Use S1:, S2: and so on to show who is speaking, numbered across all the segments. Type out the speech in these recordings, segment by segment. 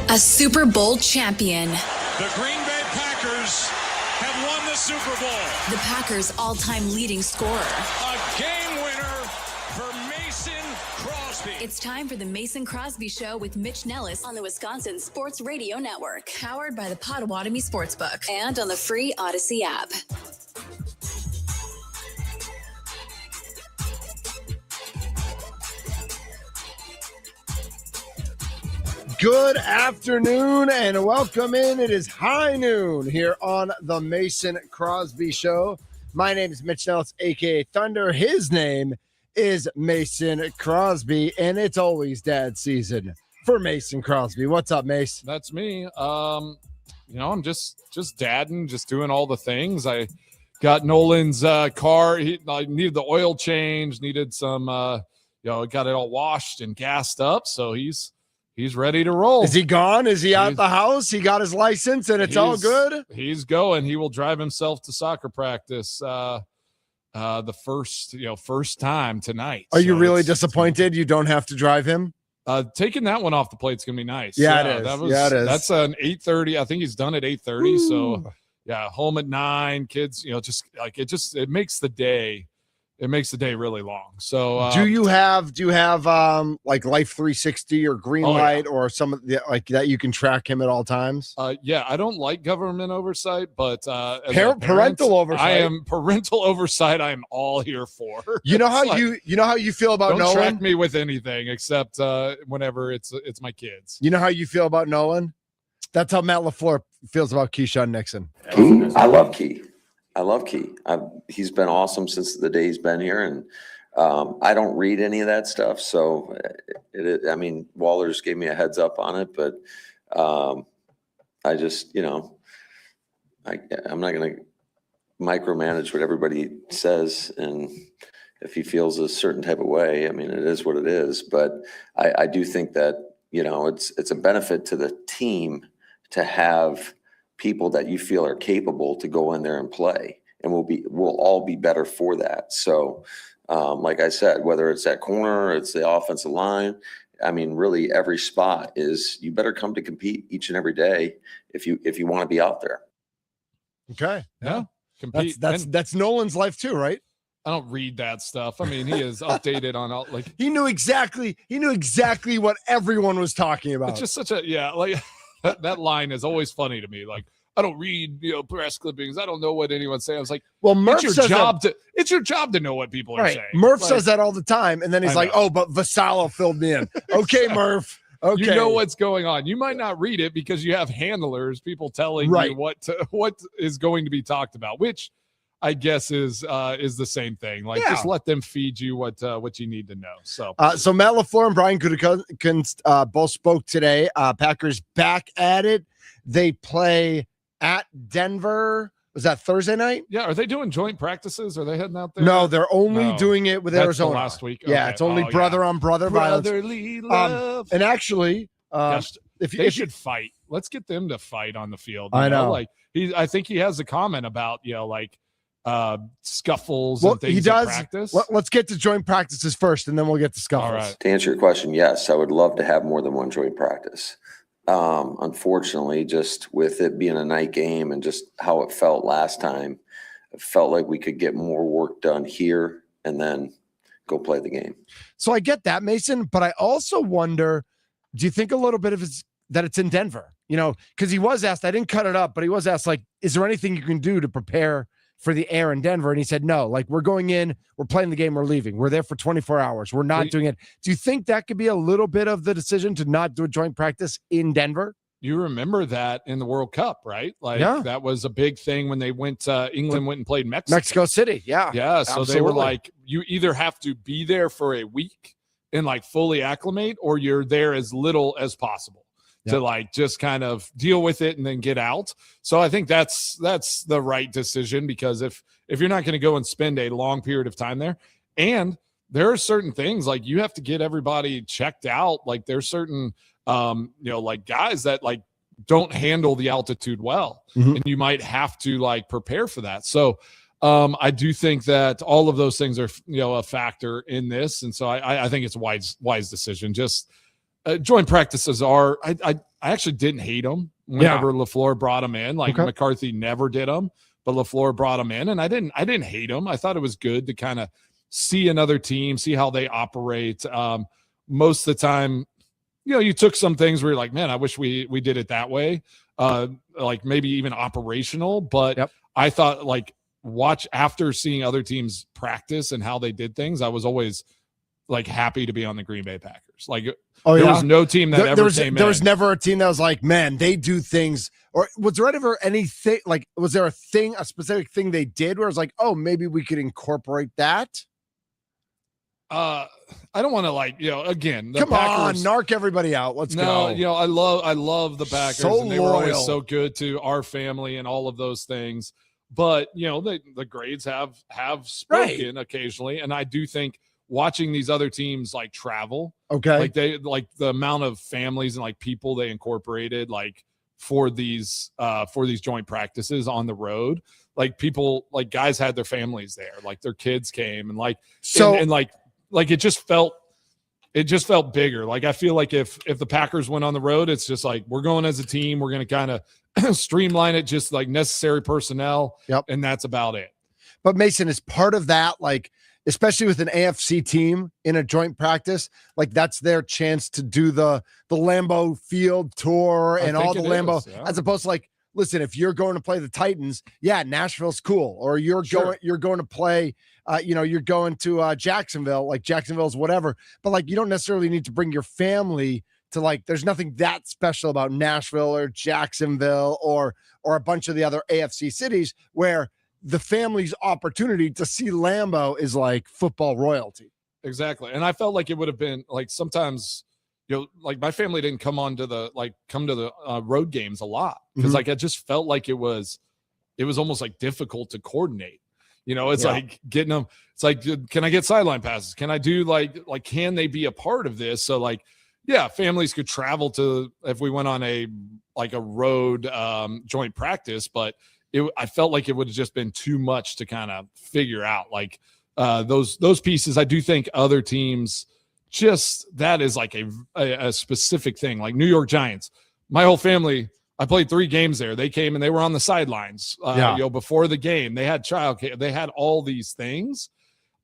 S1: A Super Bowl champion.
S2: The Green Bay Packers have won the Super Bowl.
S1: The Packers' all-time leading scorer.
S2: A game winner for Mason Crosby.
S1: It's time for the Mason Crosby Show with Mitch Nellis on the Wisconsin Sports Radio Network. Powered by the Potawatomi Sportsbook and on the free Odyssey app.
S3: Good afternoon and welcome in. It is high noon here on the Mason Crosby Show. My name is Mitch Nellis, a.k.a. Thunder. His name is Mason Crosby, and it's always dad season for Mason Crosby. What's up, Mace?
S4: That's me. I'm just dadding, just doing all the things. I got Nolan's car. I needed the oil change, needed some, got it all washed and gassed up, so he's ready to roll.
S3: Is he gone? Is he out the house? He got his license and it's all good?
S4: He's going. He will drive himself to soccer practice the first time tonight.
S3: Are you really disappointed you don't have to drive him?
S4: Taking that one off the plate is going to be nice.
S3: Yeah, it is.
S4: It is. That's an 8:30. I think he's done at 8:30. So, yeah, home at 9. Kids, it makes the day. It makes the day really long. So,
S3: do you have like Life 360 or Greenlight or some of the like that you can track him at all times?
S4: Yeah, I don't like government oversight, but
S3: parental oversight.
S4: I am parental oversight. I am all here for.
S3: You know how you feel about
S4: don't
S3: Nolan?
S4: Don't track me with anything except whenever it's my kids.
S3: You know how you feel about Nolan? That's how Matt LaFleur feels about Keyshawn Nixon.
S5: I love Key. He's been awesome since the day he's been here, and I don't read any of that stuff. So, Waller's gave me a heads up on it, but I just, I'm not going to micromanage what everybody says, and if he feels a certain type of way, it is what it is. But I do think that it's a benefit to the team to have people that you feel are capable to go in there and play, and we'll all be better for that. So, like I said, whether it's that corner, it's the offensive line, really every spot is, you better come to compete each and every day if you want to be out there.
S3: Okay.
S4: Yeah. Compete.
S3: That's Nolan's life too, right?
S4: I don't read that stuff. He is updated on all, like,
S3: he knew exactly what everyone was talking about.
S4: It's just such a, that line is always funny to me. Like, I don't read, press clippings. I don't know what anyone's saying. I was like,
S3: well, Murph
S4: it's your job to know what people are saying.
S3: Murph says that all the time. And then he's like, oh, but Vassallo filled me in. Okay, Murph. Okay.
S4: You know what's going on. You might not read it because you have handlers, people telling you what is going to be talked about, which I guess is the same thing. Like, just let them feed you what you need to know. So
S3: Matt LaFleur and Brian Gutekunst both spoke today. Packers back at it. They play at Denver. Was that Thursday night?
S4: Yeah. Are they doing joint practices? Are they heading out there?
S3: No, they're only doing it with Arizona
S4: last week.
S3: Yeah, it's only brother on brother violence.
S4: Brotherly love.
S3: And actually,
S4: they should fight. Let's get them to fight on the field.
S3: I know.
S4: I think he has a comment about scuffles and things.
S3: He does.
S4: In practice.
S3: Let's get to joint practices first, and then we'll get to scuffles.
S4: All right.
S5: To answer your question, yes, I would love to have more than one joint practice. Unfortunately, just with it being a night game and just how it felt last time, it felt like we could get more work done here and then go play the game.
S3: So I get that, Mason, but I also wonder, do you think a little bit of that it's in Denver? Because he was asked, I didn't cut it up, but he was asked, like, is there anything you can do to prepare for the air in Denver? And he said, no, like, we're going in, we're playing the game, we're leaving. We're there for 24 hours. We're not doing it. Do you think that could be a little bit of the decision to not do a joint practice in Denver?
S4: You remember that in the World Cup, right? Like, that was a big thing when they went England went and played
S3: Mexico City. Yeah.
S4: Yeah. So They were like, you either have to be there for a week and like fully acclimate, or you're there as little as possible. To like just kind of deal with it and then get out. So I think that's the right decision, because if you're not going to go and spend a long period of time there, and there are certain things like you have to get everybody checked out. Like there's certain like guys that like don't handle the altitude well, and you might have to like prepare for that. So I do think that all of those things are a factor in this, and so I think it's a wise decision. Just joint practices are. I actually didn't hate them whenever LaFleur brought them in. Like McCarthy never did them, but LaFleur brought them in, and I didn't hate them. I thought it was good to kind of see another team, see how they operate. Most of the time, you took some things where you're like, man, I wish we did it that way. Like maybe even operational, but I thought like watch after seeing other teams practice and how they did things. I was always like happy to be on the Green Bay Packers. Like there was no team that ever came in.
S3: There was never a team that was like, man, they do things. Or was there ever anything like, was there a specific thing they did where it was like, oh, maybe we could incorporate that?
S4: I don't want to like, again, the
S3: Come
S4: Packers,
S3: on, narc everybody out. Let's go.
S4: I love the Packers,
S3: So
S4: and they were always
S3: loyal.
S4: so good to our family and all of those things. But the grades have spoken occasionally, and I do think watching these other teams like travel, like the amount of families and like people they incorporated like for these joint practices on the road, like people like guys had their families there, like their kids came and like like it just felt bigger. Like I feel like if the Packers went on the road, it's just like we're going as a team, we're going to kind of streamline it, just like necessary personnel, and that's about it.
S3: But Mason, is part of that, like especially with an AFC team in a joint practice, like that's their chance to do the Lambeau Field tour and all the Lambeau, as opposed to like, listen, if you're going to play the Titans, Nashville's cool, or you're going to play. You're going to Jacksonville, like Jacksonville's whatever, but like you don't necessarily need to bring your family to like, there's nothing that special about Nashville or Jacksonville or a bunch of the other AFC cities where the family's opportunity to see Lambeau is like football royalty.
S4: Exactly. And I felt like it would have been like sometimes, like my family didn't come to the road games a lot because like I just felt like it was almost like difficult to coordinate. It's like getting them. It's like, can I get sideline passes? Can I do like, can they be a part of this? So like, families could travel to, if we went on a road joint practice, but I felt like it would have just been too much to kind of figure out like those pieces. I do think other teams that is like a specific thing, like New York Giants, my whole family, I played 3 games there. They came and they were on the sidelines, before the game. They had childcare. They had all these things.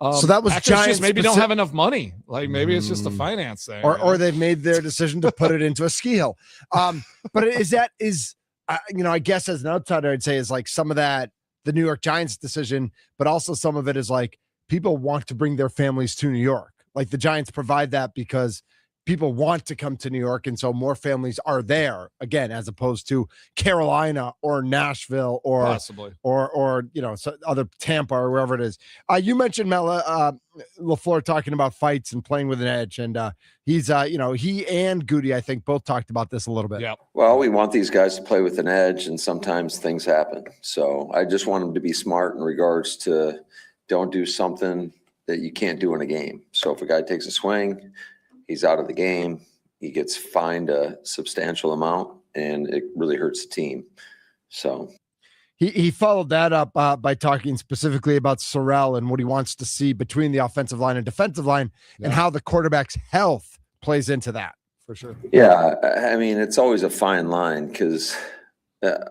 S3: So that was Giants.
S4: Just maybe don't have enough money. Like maybe it's just a finance thing,
S3: or they've made their decision to put it into a ski hill. But I guess as an outsider, I'd say is like some of that the New York Giants decision, but also some of it is like people want to bring their families to New York. Like the Giants provide that because people want to come to New York, and so more families are there again, as opposed to Carolina or Nashville or possibly or other Tampa or wherever it is. You mentioned LaFleur talking about fights and playing with an edge, and he's he and Gutey, I think, both talked about this a little bit.
S4: Yeah.
S5: Well, we want these guys to play with an edge, and sometimes things happen. So I just want them to be smart in regards to don't do something that you can't do in a game. So if a guy takes a swing, he's out of the game. He gets fined a substantial amount, and it really hurts the team. So
S3: he followed that up by talking specifically about Sorrell and what he wants to see between the offensive line and defensive line, and how the quarterback's health plays into that. For sure.
S5: Yeah, I mean, it's always a fine line because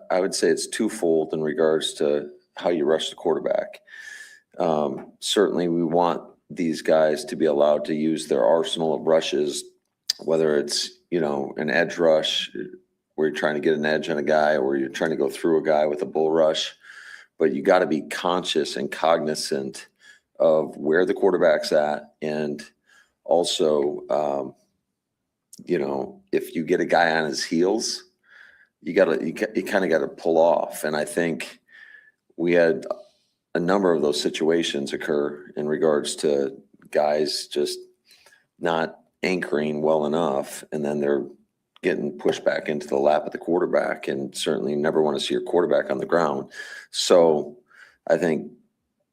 S5: I would say it's twofold in regards to how you rush the quarterback. Certainly, we want these guys to be allowed to use their arsenal of rushes, whether it's, an edge rush where you're trying to get an edge on a guy or you're trying to go through a guy with a bull rush. But you got to be conscious and cognizant of where the quarterback's at. And also, if you get a guy on his heels, you kind of got to pull off. And I think we had a number of those situations occur in regards to guys just not anchoring well enough, and then they're getting pushed back into the lap of the quarterback, and certainly never want to see your quarterback on the ground. So I think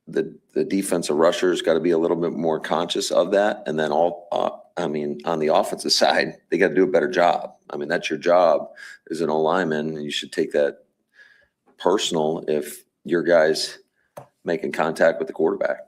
S5: the defensive rushers got to be a little bit more conscious of that. And then on the offensive side, they got to do a better job. I mean, that's your job as an O-lineman, and you should take that personal if your guys making contact with the quarterback.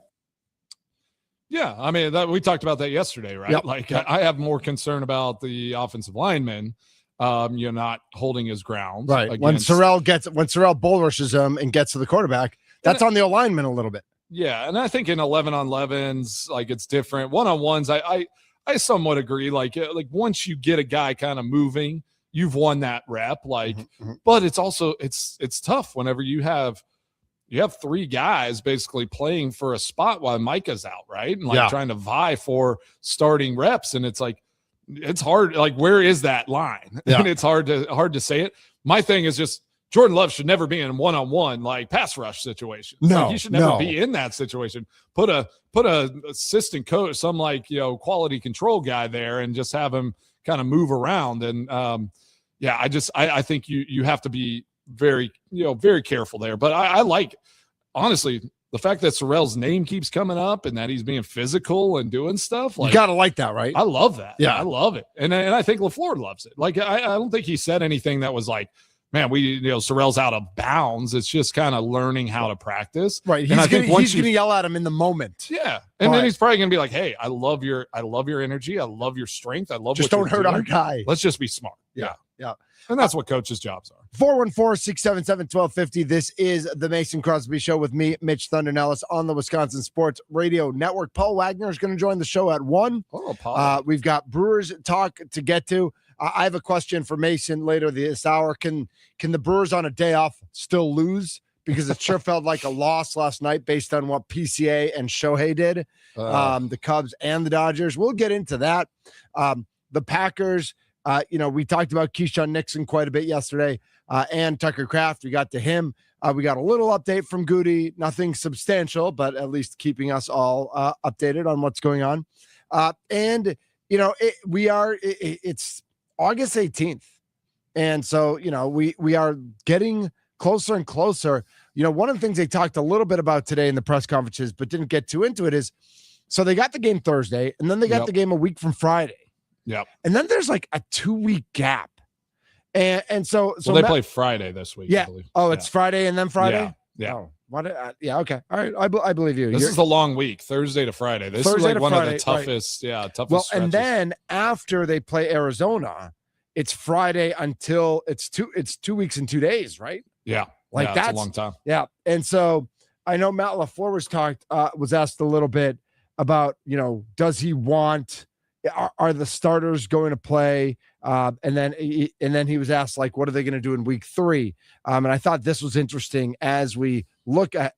S4: Yeah, I mean, we talked about that yesterday, right?
S3: Yep.
S4: Like, I have more concern about the offensive lineman, not holding his ground.
S3: Right. When Sorrell bull rushes him and gets to the quarterback, that's on the alignment a little bit.
S4: Yeah, and I think in 11-on-11s, like, it's different. One-on-ones, I somewhat agree. Like once you get a guy kind of moving, you've won that rep. Like, but it's also it's tough whenever you have 3 guys basically playing for a spot while Micah's out, right? And like trying to vie for starting reps. And it's like, it's hard. Like, where is that line?
S3: Yeah.
S4: And it's hard to say it. My thing is just Jordan Love should never be in one-on-one like pass rush situation.
S3: No,
S4: like, he should never be in that situation. Put a assistant coach, some like, quality control guy there, and just have him kind of move around. And I think you have to be very careful there. But I like, honestly, the fact that Sorrell's name keeps coming up and that he's being physical and doing stuff. Like,
S3: you gotta like that, right?
S4: I love that.
S3: Yeah,
S4: I love it. And I think LaFleur loves it. Like, I don't think he said anything that was like, man, Sorrell's out of bounds. It's just kind of learning how to practice.
S3: Right. He's going to yell at him in the moment.
S4: Yeah. And then he's probably going to be like, hey, I love your energy. I love your strength. I love
S3: just
S4: what
S3: don't hurt
S4: doing.
S3: our guy.
S4: Let's just be smart. Yeah. And that's what coaches' jobs are.
S3: 414-677-1250. This is the Mason Crosby Show with me, Mitch Thunder Nellis, on the Wisconsin Sports Radio Network. Paul Wagner is going to join the show at 1.
S4: Oh, Paul.
S3: We've got Brewers talk to get to. I have a question for Mason later this hour. Can the Brewers on a day off still lose? Because it sure felt like a loss last night based on what PCA and Shohei did. The Cubs and the Dodgers. We'll get into that. The Packers, we talked about Keyshawn Nixon quite a bit yesterday, and Tucker Kraft. We got to him. We got a little update from Gutey. Nothing substantial, but at least keeping us all updated on what's going on. It's August 18th. And so, we are getting closer and closer. One of the things they talked a little bit about today in the press conferences, but didn't get too into it is, so they got the game Thursday, and then they got the game a week from Friday.
S4: Yep.
S3: And then there's like a 2-week gap. And so
S4: they play Friday this week.
S3: Yeah.
S4: I believe.
S3: Oh, it's Friday and then Friday?
S4: Yeah.
S3: Oh, what? Okay. All right. I believe you.
S4: This is a long week, Thursday to Friday. This is like one of the toughest, toughest
S3: Well,
S4: stretches.
S3: and then after they play Arizona, it's Friday until it's 2 weeks and 2 days, right?
S4: Yeah.
S3: Like
S4: that's a long time.
S3: Yeah. And so I know Matt LaFleur was asked a little bit about, does he want, are the starters going to play? And then he was asked, like, what are they going to do in week 3? And I thought this was interesting as we look at,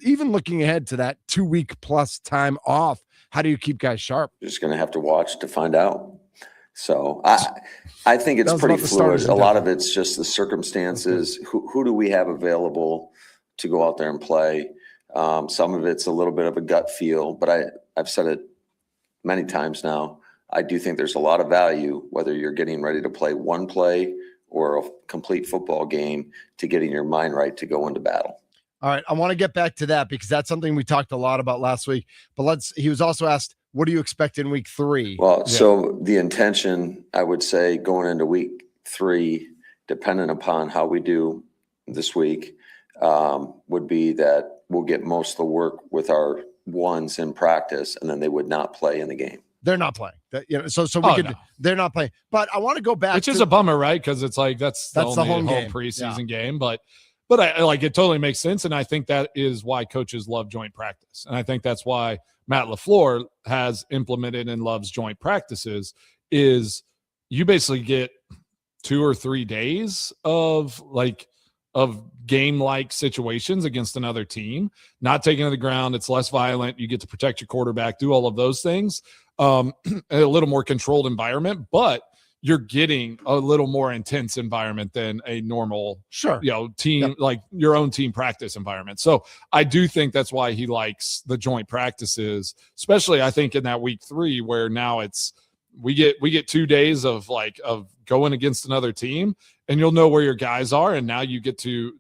S3: even looking ahead to that 2-week plus time off. How do you keep guys sharp?
S5: You're just going to have to watch to find out. So I think it's pretty fluid. A lot of it's just the circumstances. Who do we have available to go out there and play? Some of it's a little bit of a gut feel, but I've said it many times now. I do think there's a lot of value, whether you're getting ready to play one play or a complete football game, to getting your mind right to go into battle.
S3: All right. I want to get back to that because that's something we talked a lot about last week, but he was also asked, what do you expect in week 3?
S5: Well, so the intention, I would say, going into week 3, depending upon how we do this week, would be that we'll get most of the work with our ones in practice, and then they would not play in the game.
S3: They're not playing. They're not playing. But I want to go back.
S4: Which is a bummer, right? Because it's like that's the home preseason game. But I like, it totally makes sense. And I think that is why coaches love joint practice. And I think that's why Matt LaFleur has implemented and loves joint practices, is you basically get 2 or 3 days of game-like situations against another team, not taken to the ground. It's less violent. You get to protect your quarterback, do all of those things. A little more controlled environment, but you're getting a little more intense environment than a normal, team, like your own team practice environment. So I do think that's why he likes the joint practices, especially I think in that week 3, where now we get 2 days of going against another team, and you'll know where your guys are. And now you get to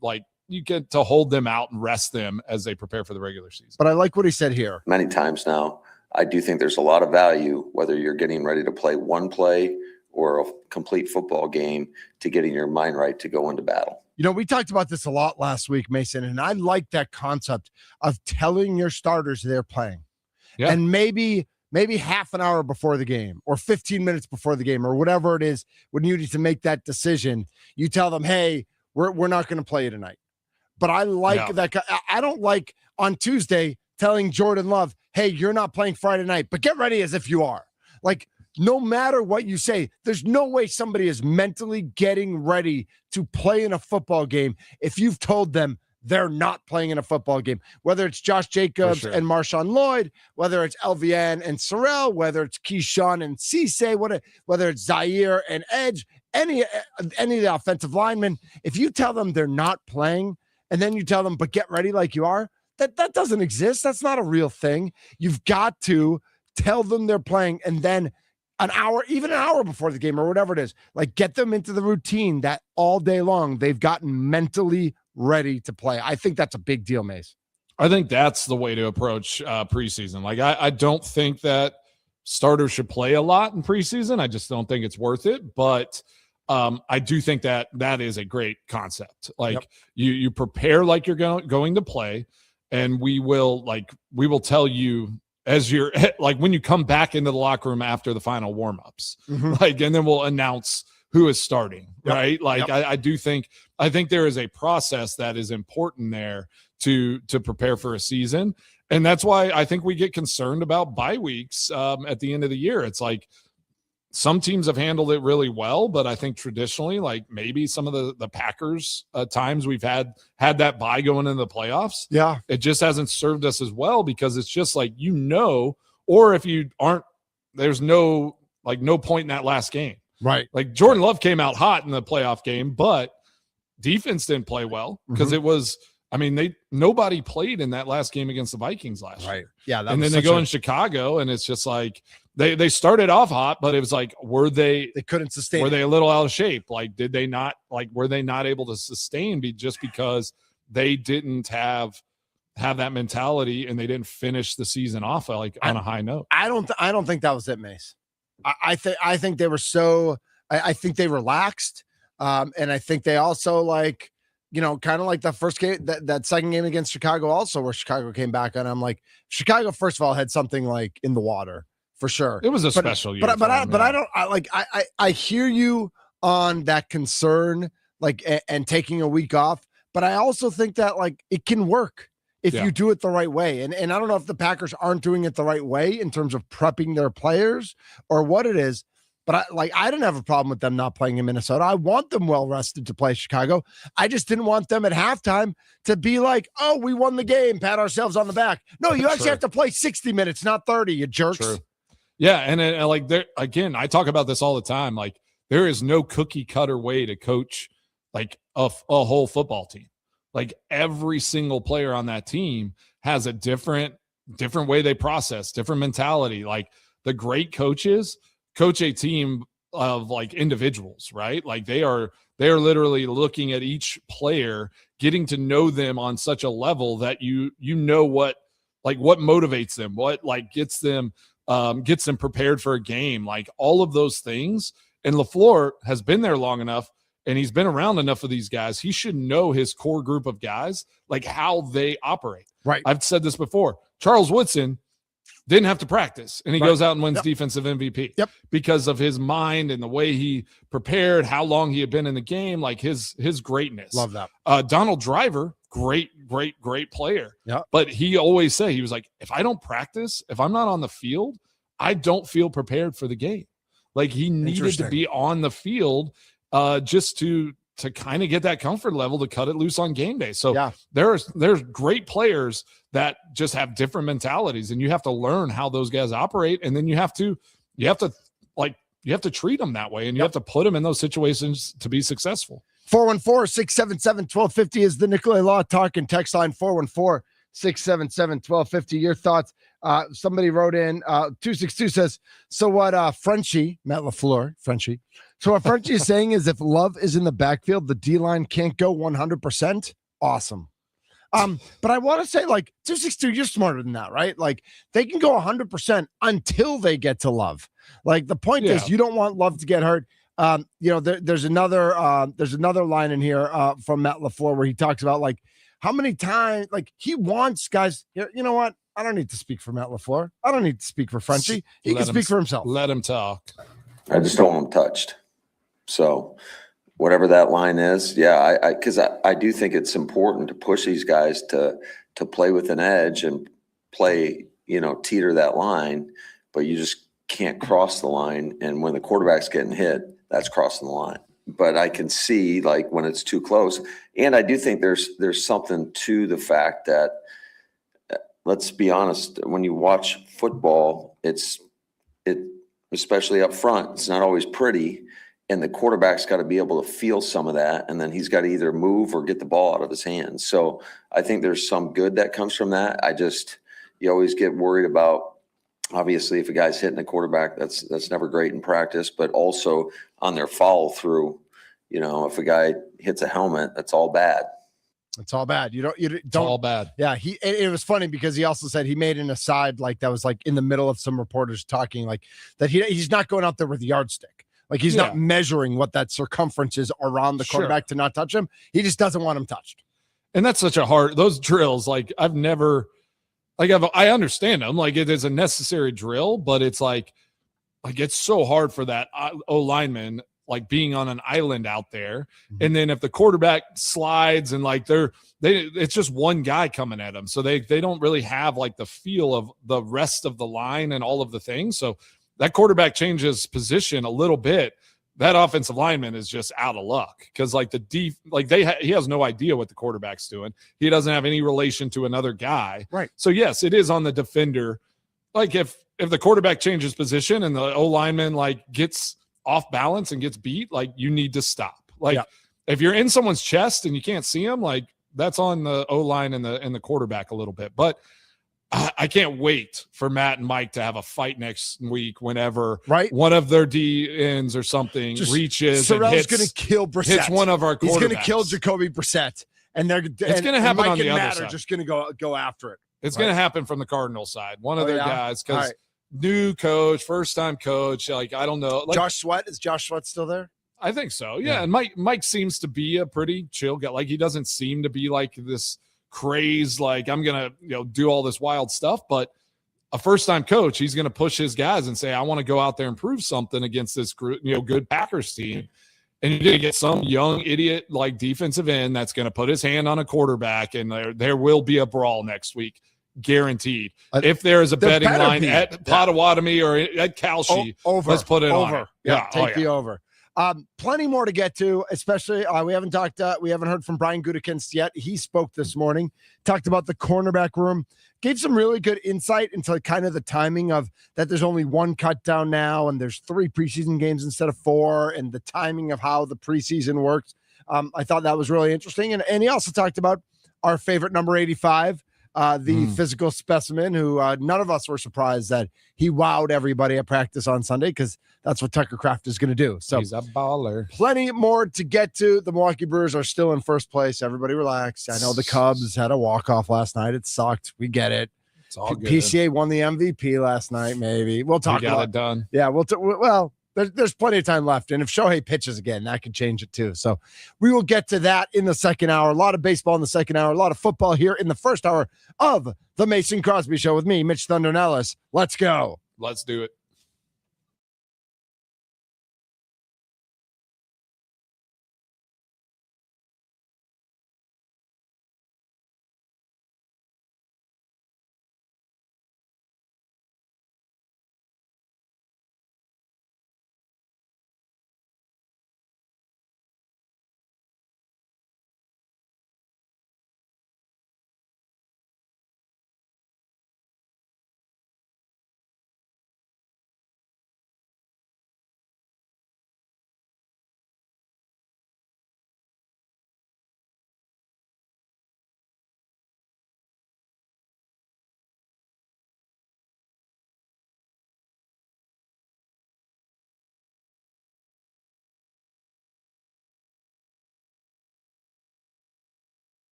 S4: hold them out and rest them as they prepare for the regular season.
S3: But I like what he said here.
S5: Many times now, I do think there's a lot of value, whether you're getting ready to play one play or a complete football game, to getting your mind right to go into battle.
S3: We talked about this a lot last week, Mason, and I like that concept of telling your starters they're playing.
S4: Yeah.
S3: And maybe half an hour before the game or 15 minutes before the game or whatever it is, when you need to make that decision, you tell them, hey, we're not going to play you tonight. But I like that. I don't like on Tuesday telling Jordan Love, hey, you're not playing Friday night, but get ready as if you are. Like, no matter what you say, there's no way somebody is mentally getting ready to play in a football game if you've told them they're not playing in a football game, whether it's Josh Jacobs and Marshawn Lloyd, whether it's LVN and Sorrell, whether it's Keyshawn and Cisse, whether it's Zaire and Edge, any of the offensive linemen. If you tell them they're not playing and then you tell them, but get ready like you are, that doesn't exist. That's not a real thing. You've got to tell them they're playing, and then even an hour before the game or whatever it is, like, get them into the routine that all day long they've gotten mentally ready to play. I think that's a big deal, Mace.
S4: I think that's the way to approach preseason. Like, I don't think that starters should play a lot in preseason. I just don't think it's worth it. But I do think that is a great concept. Like, you prepare like you're going to play, and we will tell you as you're like, when you come back into the locker room after the final warmups, like, and then we'll announce who is starting, right? Like, I think there is a process that is important there to prepare for a season. And that's why I think we get concerned about bye weeks at the end of the year. It's like, some teams have handled it really well, but I think traditionally, like, maybe some of the Packers times we've had that bye going into the playoffs. Yeah. It just hasn't served us as well, because it's just like, or if you aren't, there's no point in that last game. Right. Like, Jordan Love came out hot in the playoff game, but defense didn't play well because it was, nobody played in that last game against the Vikings last year. Yeah. And then they go in Chicago, and it's just like, they started off hot, but it was like, they couldn't sustain. Were they a little out of shape? Like, were they not able to sustain just because they didn't have that mentality and they didn't finish the season off on a high note? I don't think that was it, Mace. I think they were I think they relaxed. And I think they also, like, kind of like the first game, that second game against Chicago also, where Chicago came back, and I'm like, Chicago, first of all, had something like in the water for sure. It was a special year. I hear you on that concern, like, and taking a week off, but I also think that, like, it can work if you do it the right way. And I don't know if the Packers aren't doing it the right way in terms of prepping their players or what it is, but I didn't have a problem with them not playing in Minnesota. I want them well rested to play Chicago. I just didn't want them at halftime to be like, oh, we won the game, pat ourselves on the back. No, you actually have to play 60 minutes, not 30, you jerks. True. Yeah, and like, there again, I talk about this all the time. Like, there is no cookie cutter way to coach like a whole football team. Like, every single player on that team has a different way they process, different mentality. Like, the great coaches coach a team of, like, individuals, right? Like, they are literally looking at each player, getting to know them on such a level that you know what motivates them, what, like, gets them prepared for a game, like, all of those things. And LaFleur has been there long enough, and he's been around enough of these guys. He should know his core group of guys, like, how they operate. Right. I've said this before. Charles Woodson didn't have to practice, and he goes out and wins defensive MVP because of his mind and the way he prepared, how long he had been in the game, like his greatness. Love that. Donald Driver, great player. Yeah. But he always said, he was like, if I don't practice, if I'm not on the field, I don't feel prepared for the game. Like, he needed to be on the field just to kind of get that comfort level to cut it loose on game day. So there's great players that just have different mentalities, and you have to learn how those guys operate. And then you have to treat them that way, and you have to put them in those situations to be successful. 414-677-1250 is the Nicolay Law Talk and text line. 414-677-1250. Your thoughts. Somebody wrote in, 262 says, so what Frenchie, Matt LaFleur, Frenchie. So what Frenchie is saying is, if Love is in the backfield, the D-line can't go 100%. Awesome. But I want to say, like, 262, you're smarter than that, right? Like, they can go 100% until they get to Love. Like, the point is, you don't want Love to get hurt. There's another line in here from Matt LaFleur where he talks about, like, how many times, like, he wants guys, you know what?
S3: I don't need to speak for Matt LaFleur. I don't need to speak for Frenchie. He can speak for himself.
S4: Let him talk.
S5: I just don't want him touched. So whatever that line is, yeah, because I do think it's important to push these guys to play with an edge and play, teeter that line, but you just can't cross the line. And when the quarterback's getting hit, that's crossing the line. But I can see like when it's too close. And I do think there's something to the fact that, let's be honest, when you watch football, especially up front, it's not always pretty. And the quarterback's got to be able to feel some of that. And then he's got to either move or get the ball out of his hands. So I think there's some good that comes from that. You always get worried about, obviously, if a guy's hitting a quarterback, that's never great in practice, but also on their follow through, if a guy hits a helmet, that's all bad.
S3: It's all bad. You don't.
S4: It's all bad.
S3: Yeah. It was funny because he also said he made an aside like that was like in the middle of some reporters talking like that he's not going out there with a yardstick. Like he's not measuring what that circumference is around the quarterback to not touch him. He just doesn't want him touched.
S4: And that's such a hard, those drills, like I understand them. Like it is a necessary drill, but it's like it's so hard for that O lineman, like being on an island out there. Mm-hmm. And then if the quarterback slides and like it's just one guy coming at them. So they don't really have like the feel of the rest of the line and all of the things. So that quarterback changes position a little bit, that offensive lineman is just out of luck because like he has no idea what the quarterback's doing. He doesn't have any relation to another guy.
S3: Right.
S4: So yes, it is on the defender. Like if the quarterback changes position and the O lineman like gets off balance and gets beat, like you need to stop. Like if you're in someone's chest and you can't see him, like that's on the O line and the quarterback a little bit. But I can't wait for Matt and Mike to have a fight next week whenever one of their D ends or something reaches
S3: Sorrell's
S4: and hits.
S3: Going to kill Brissett.
S4: Hits one of our quarterbacks.
S3: He's going to kill Jacoby Brissett. And it's
S4: going to happen
S3: Mike
S4: on the
S3: and
S4: other
S3: Matt
S4: side.
S3: Are just going to go after it.
S4: It's going to happen from the Cardinals side. One of their guys, because new coach, first-time coach, like I don't know. Like,
S3: Josh Sweat? Is Josh Sweat still there?
S4: I think so, yeah. And Mike seems to be a pretty chill guy. Like he doesn't seem to be like this craze, like I'm going to do all this wild stuff, but a first-time coach, he's going to push his guys and say, I want to go out there and prove something against this good Packers team. And you're going to get some young idiot like defensive end that's going to put his hand on a quarterback, and there will be a brawl next week, guaranteed. If there is a betting line at Potawatomi or at Kalshi, let's put it over.
S3: Take the over. Plenty more to get to, especially we haven't heard from Brian Gutekunst yet. He spoke this morning, talked about the cornerback room, gave some really good insight into kind of the timing of that. There's only one cut down now, and there's 3 preseason games instead of 4, and the timing of how the preseason works. I thought that was really interesting. And he also talked about our favorite number 85, the physical specimen who none of us were surprised that he wowed everybody at practice on Sunday because that's what Tucker Kraft is going to do. So
S4: he's a baller.
S3: Plenty more to get to. The Milwaukee Brewers are still in first place. Everybody relax. I know the Cubs had a walk-off last night. It sucked. We get it.
S4: It's all good.
S3: PCA won the MVP last night, maybe. We'll talk about
S4: it done.
S3: Yeah, well, there's plenty of time left. And if Shohei pitches again, that could change it too. So we will get to that in the second hour. A lot of baseball in the second hour, a lot of football here in the first hour of the Mason Crosby Show with me, Mitch Thunder Nellis. Let's go.
S4: Let's do it.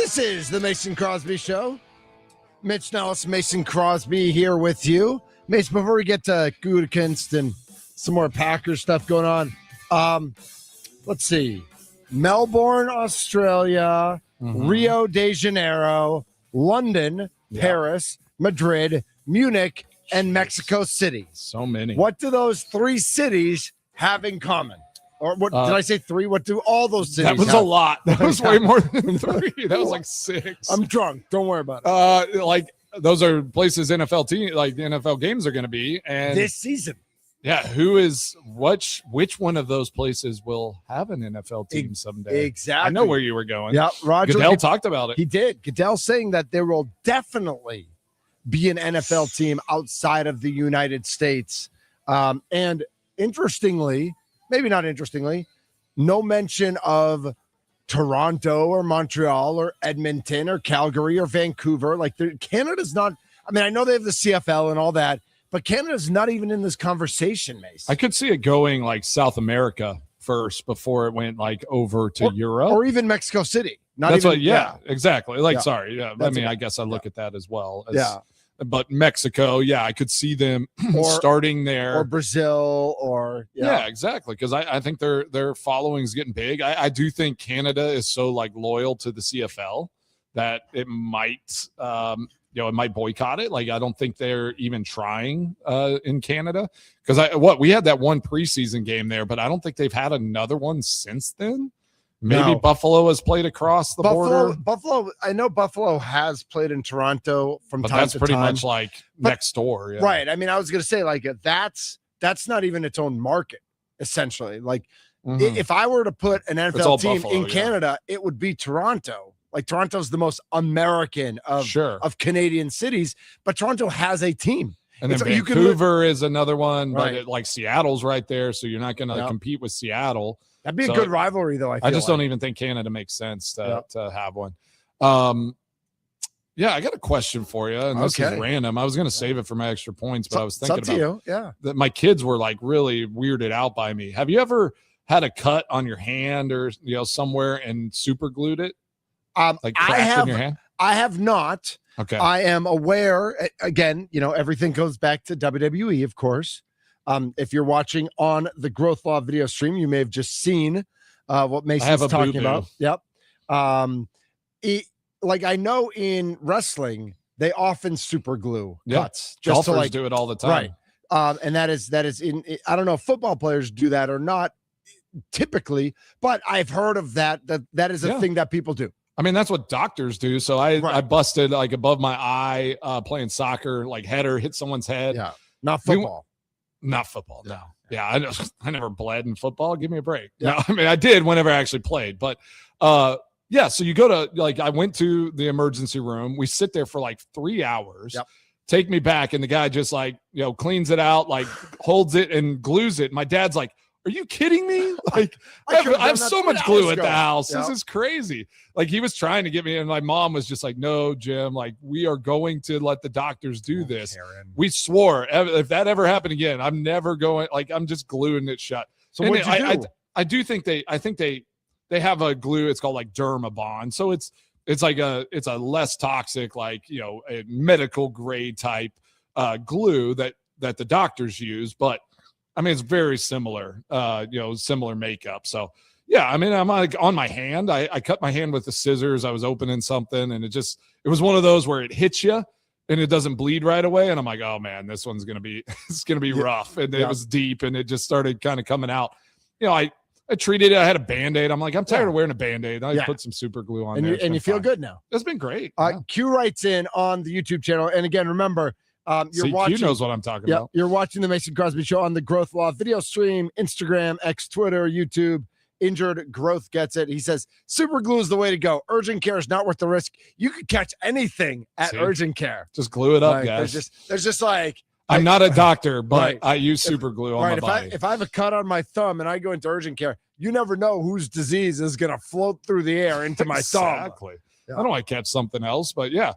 S3: This is the Mason Crosby Show. Mitch Nellis, Mason Crosby here with you. Mason, before we get to Gutekunst and some more Packers stuff going on, let's see. Melbourne, Australia, Rio de Janeiro, London, Paris, Madrid, Munich, and Mexico City.
S4: So many.
S3: What do those three cities have in common? Or what did I say? Three? What do all those cities
S4: That was
S3: have?
S4: a lot. That was way more than 3. That was like 6.
S3: I'm drunk. Don't worry about it.
S4: Like those are places NFL team, like the NFL games are going to be, and
S3: This season.
S4: yeah, which one of those places will have an NFL team someday?
S3: Exactly.
S4: I know where you were going.
S3: Yeah, Roger
S4: Goodell talked about it.
S3: He did. Goodell saying that there will definitely be an NFL team outside of the United States. And interestingly, maybe not interestingly, no mention of Toronto or Montreal or Edmonton or Calgary or Vancouver. Like Canada's not, I mean, I know they have the CFL and all that, but Canada's not even in this conversation, Mace.
S4: I could see it going like South America first before it went like over to Europe.
S3: Or even Mexico City.
S4: Exactly. Like,
S3: Yeah.
S4: sorry. Yeah. I mean, I guess I look at that as well. But Mexico, I could see them starting there.
S3: Or Brazil or
S4: yeah exactly. Because I think their following is getting big. I do think Canada is so like loyal to the CFL that it might it might boycott it. Like I don't think they're even trying in Canada because we had that one preseason game there, but I don't think they've had another one since then. Maybe
S3: No.
S4: Buffalo has played across the border.
S3: Buffalo. I know Buffalo has played in Toronto from
S4: But
S3: time
S4: that's
S3: to
S4: pretty
S3: time.
S4: much like next door. Yeah.
S3: Right. I mean, I was going to say like that's not even its own market, essentially. Like if I were to put an
S4: all
S3: NFL team
S4: Buffalo,
S3: in Canada, it would be Toronto. Like Toronto's the most American of Canadian cities, but Toronto has a team.
S4: And then
S3: It's-
S4: Vancouver is another one,
S3: Right.
S4: but like Seattle's right there, so you're not going to compete with Seattle.
S3: That'd be a
S4: So
S3: good rivalry, though.
S4: I just don't even think Canada makes sense to have one. Yeah, I got a question for you, and this is random. I was going to save it for my extra points, but I was thinking about that my kids were like really weirded out by me. Have you ever had a cut on your hand or somewhere and super glued it? Like cracked in your hand?
S3: I have not.
S4: Okay.
S3: I am aware. Again, everything goes back to WWE, of course. If you're watching on the Growth Law video stream, you may have just seen what Mason's talking about. Yep. Like I know in wrestling, they often super glue cuts. Just
S4: Golfers
S3: to like
S4: do it all the time.
S3: Right. And that is in, I don't know if football players do that or not typically, but I've heard of that is a thing that people do.
S4: I mean, that's what doctors do. So I busted like above my eye playing soccer, like header, hit someone's head.
S3: Yeah. Not football.
S4: Not football. No. Yeah. I never bled in football. Give me a break. Yeah. No, I mean, I did whenever I actually played, but yeah. So you go to like, I went to the emergency room. We sit there for like 3 hours, take me back. And the guy just like, cleans it out, like holds it and glues it. My dad's like, are you kidding me? Like I have so much glue at the house. This is crazy. Like he was trying to get me, and my mom was just like, no, Jim, like we are going to let the doctors do this. Karen. We swore if that ever happened again, I'm never going, like I'm just gluing it shut.
S3: So what you do?
S4: I do think they have a glue. It's called like Dermabond. So it's like it's a less toxic, like, a medical grade type glue that the doctors use. But I mean, it's very similar, similar makeup. So yeah, I mean, I'm like on my hand. I cut my hand with the scissors. I was opening something and it was one of those where it hits you and it doesn't bleed right away. And I'm like, oh man, this one's going to be, it's going to be rough. And it was deep and it just started kind of coming out. I treated it. I had a Band-Aid. I'm like, I'm tired of wearing a Band-Aid. I put some super glue on there.
S3: And you feel good now.
S4: It's been great.
S3: Q writes in on the YouTube channel. And again, remember, you're watching.
S4: Q knows what I'm talking about.
S3: You're watching the Mason Crosby Show on the Growth Law video stream, Instagram, X, Twitter, YouTube. Injured Growth gets it. He says, super glue is the way to go. Urgent care is not worth the risk. You could catch anything at urgent care.
S4: Just glue it up, guys.
S3: There's just like,
S4: I'm not a doctor, but I use super glue on my body.
S3: If I have a cut on my thumb and I go into urgent care, you never know whose disease is going to float through the air into my thumb.
S4: Exactly. I don't want to catch something else, but yeah.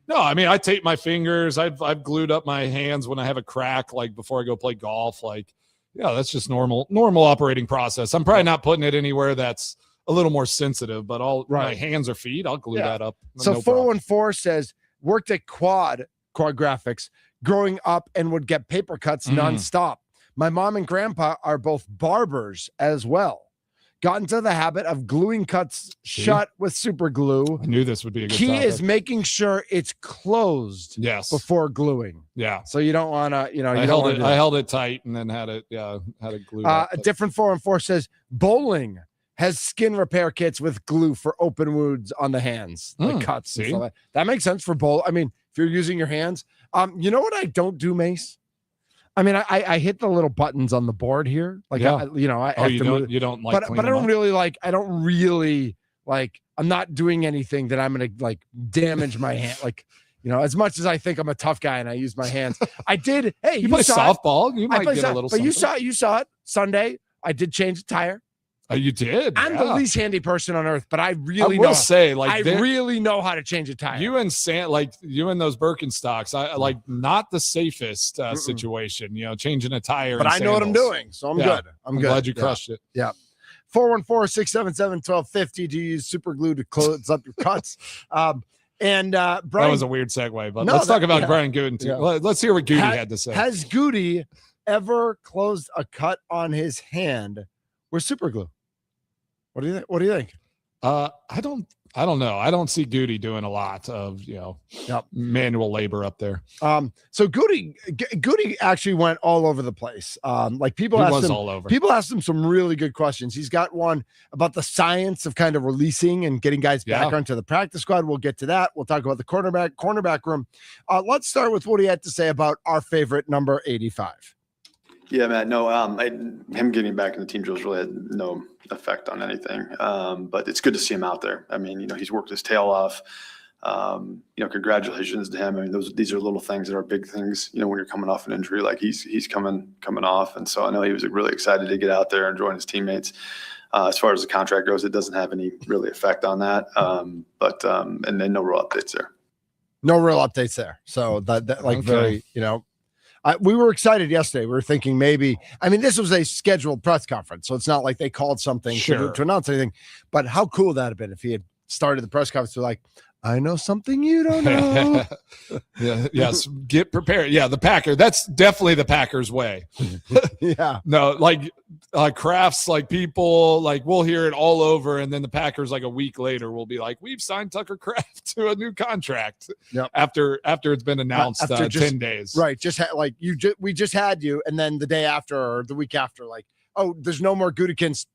S4: No, I mean, I tape my fingers. I've glued up my hands when I have a crack, like before I go play golf. Like, yeah, that's just normal operating process. I'm probably not putting it anywhere that's a little more sensitive, but all my
S3: Right.
S4: hands or feet, I'll glue that up.
S3: So
S4: No problem.
S3: 414 says worked at Quad Graphics growing up and would get paper cuts nonstop. My mom and grandpa are both barbers as well. Got into the habit of gluing cuts shut with super glue.
S4: I knew this would be a good
S3: Key
S4: topic.
S3: is making sure it's closed
S4: Yes.
S3: before gluing.
S4: Yeah.
S3: So you don't want to, you know,
S4: I held it tight and then had it glued up.
S3: A different 414 says bowling has skin repair kits with glue for open wounds on the hands, like cuts. And
S4: see?
S3: stuff like that makes sense for bowl. I mean, if you're using your hands, you know what I don't do, Mace? I mean, I hit the little buttons on the board here. Like,
S4: Yeah.
S3: I have to move.
S4: You don't like,
S3: But
S4: clean
S3: I don't
S4: them up?
S3: really like, I'm not doing anything that I'm going to like damage my hand. Like, you know, as much as I think I'm a tough guy and I use my hands, I did. Hey,
S4: You play
S3: saw it.
S4: softball. You
S3: I
S4: might
S3: play
S4: get a
S3: soft-
S4: little
S3: but
S4: something.
S3: you saw it Sunday. I did change the tire.
S4: Oh, you did.
S3: I'm the least handy person on earth, but I
S4: I
S3: really
S4: will
S3: know.
S4: say, like,
S3: I really know how to change a tire.
S4: you and those Birkenstocks, I like not the safest situation. You know, changing a tire.
S3: but
S4: and
S3: I know what I'm
S4: sandals.
S3: doing, so I'm
S4: Yeah.
S3: good. I'm good.
S4: Glad you
S3: Yeah.
S4: crushed it.
S3: 414-677-1250. Do you use super glue to close up your cuts? Brian,
S4: That was a weird segue, but
S3: No,
S4: let's talk
S3: that-
S4: about
S3: yeah.
S4: Brian Gutey too.
S3: Yeah.
S4: Let's hear what Gutey had to say.
S3: has Gutey ever closed a cut on his hand with super glue? What do you think? What do you think?
S4: I don't know. I don't see Gutey doing a lot of, manual labor up there.
S3: So Gutey actually went all over the place. Like people
S4: He
S3: asked
S4: was
S3: him,
S4: all over.
S3: people asked him some really good questions. He's got one about the science of kind of releasing and getting guys back
S4: Yeah.
S3: onto the practice squad. We'll get to that. We'll talk about the cornerback room. Let's start with what he had to say about our favorite number 85.
S6: Yeah, Matt. No, him getting back in the team drills really had no effect on anything. But it's good to see him out there. I mean, he's worked his tail off. Congratulations to him. I mean, these are little things that are big things. When you're coming off an injury, like he's coming off, and so I know he was really excited to get out there and join his teammates. As far as the contract goes, it doesn't have any really effect on that. And then no real updates there.
S3: No real updates there. So that like
S4: Okay.
S3: very, we were excited yesterday. We were thinking maybe, I mean, this was a scheduled press conference, so it's not like they called something
S4: Sure.
S3: to announce anything. But how cool would that have been if he had started the press conference with like, I know something you don't know.
S4: Yeah, yes. Get prepared. Yeah, the Packer. That's definitely the Packers way.
S3: Yeah.
S4: No, like Kraft's, like people, like we'll hear it all over, and then the Packers, like a week later, will be like, "We've signed Tucker Kraft to a new contract."
S3: Yep.
S4: After it's been announced
S3: After
S4: 10 days.
S3: Right. We just had you. And then the day after or the week after, like, oh, there's no more Gutykins.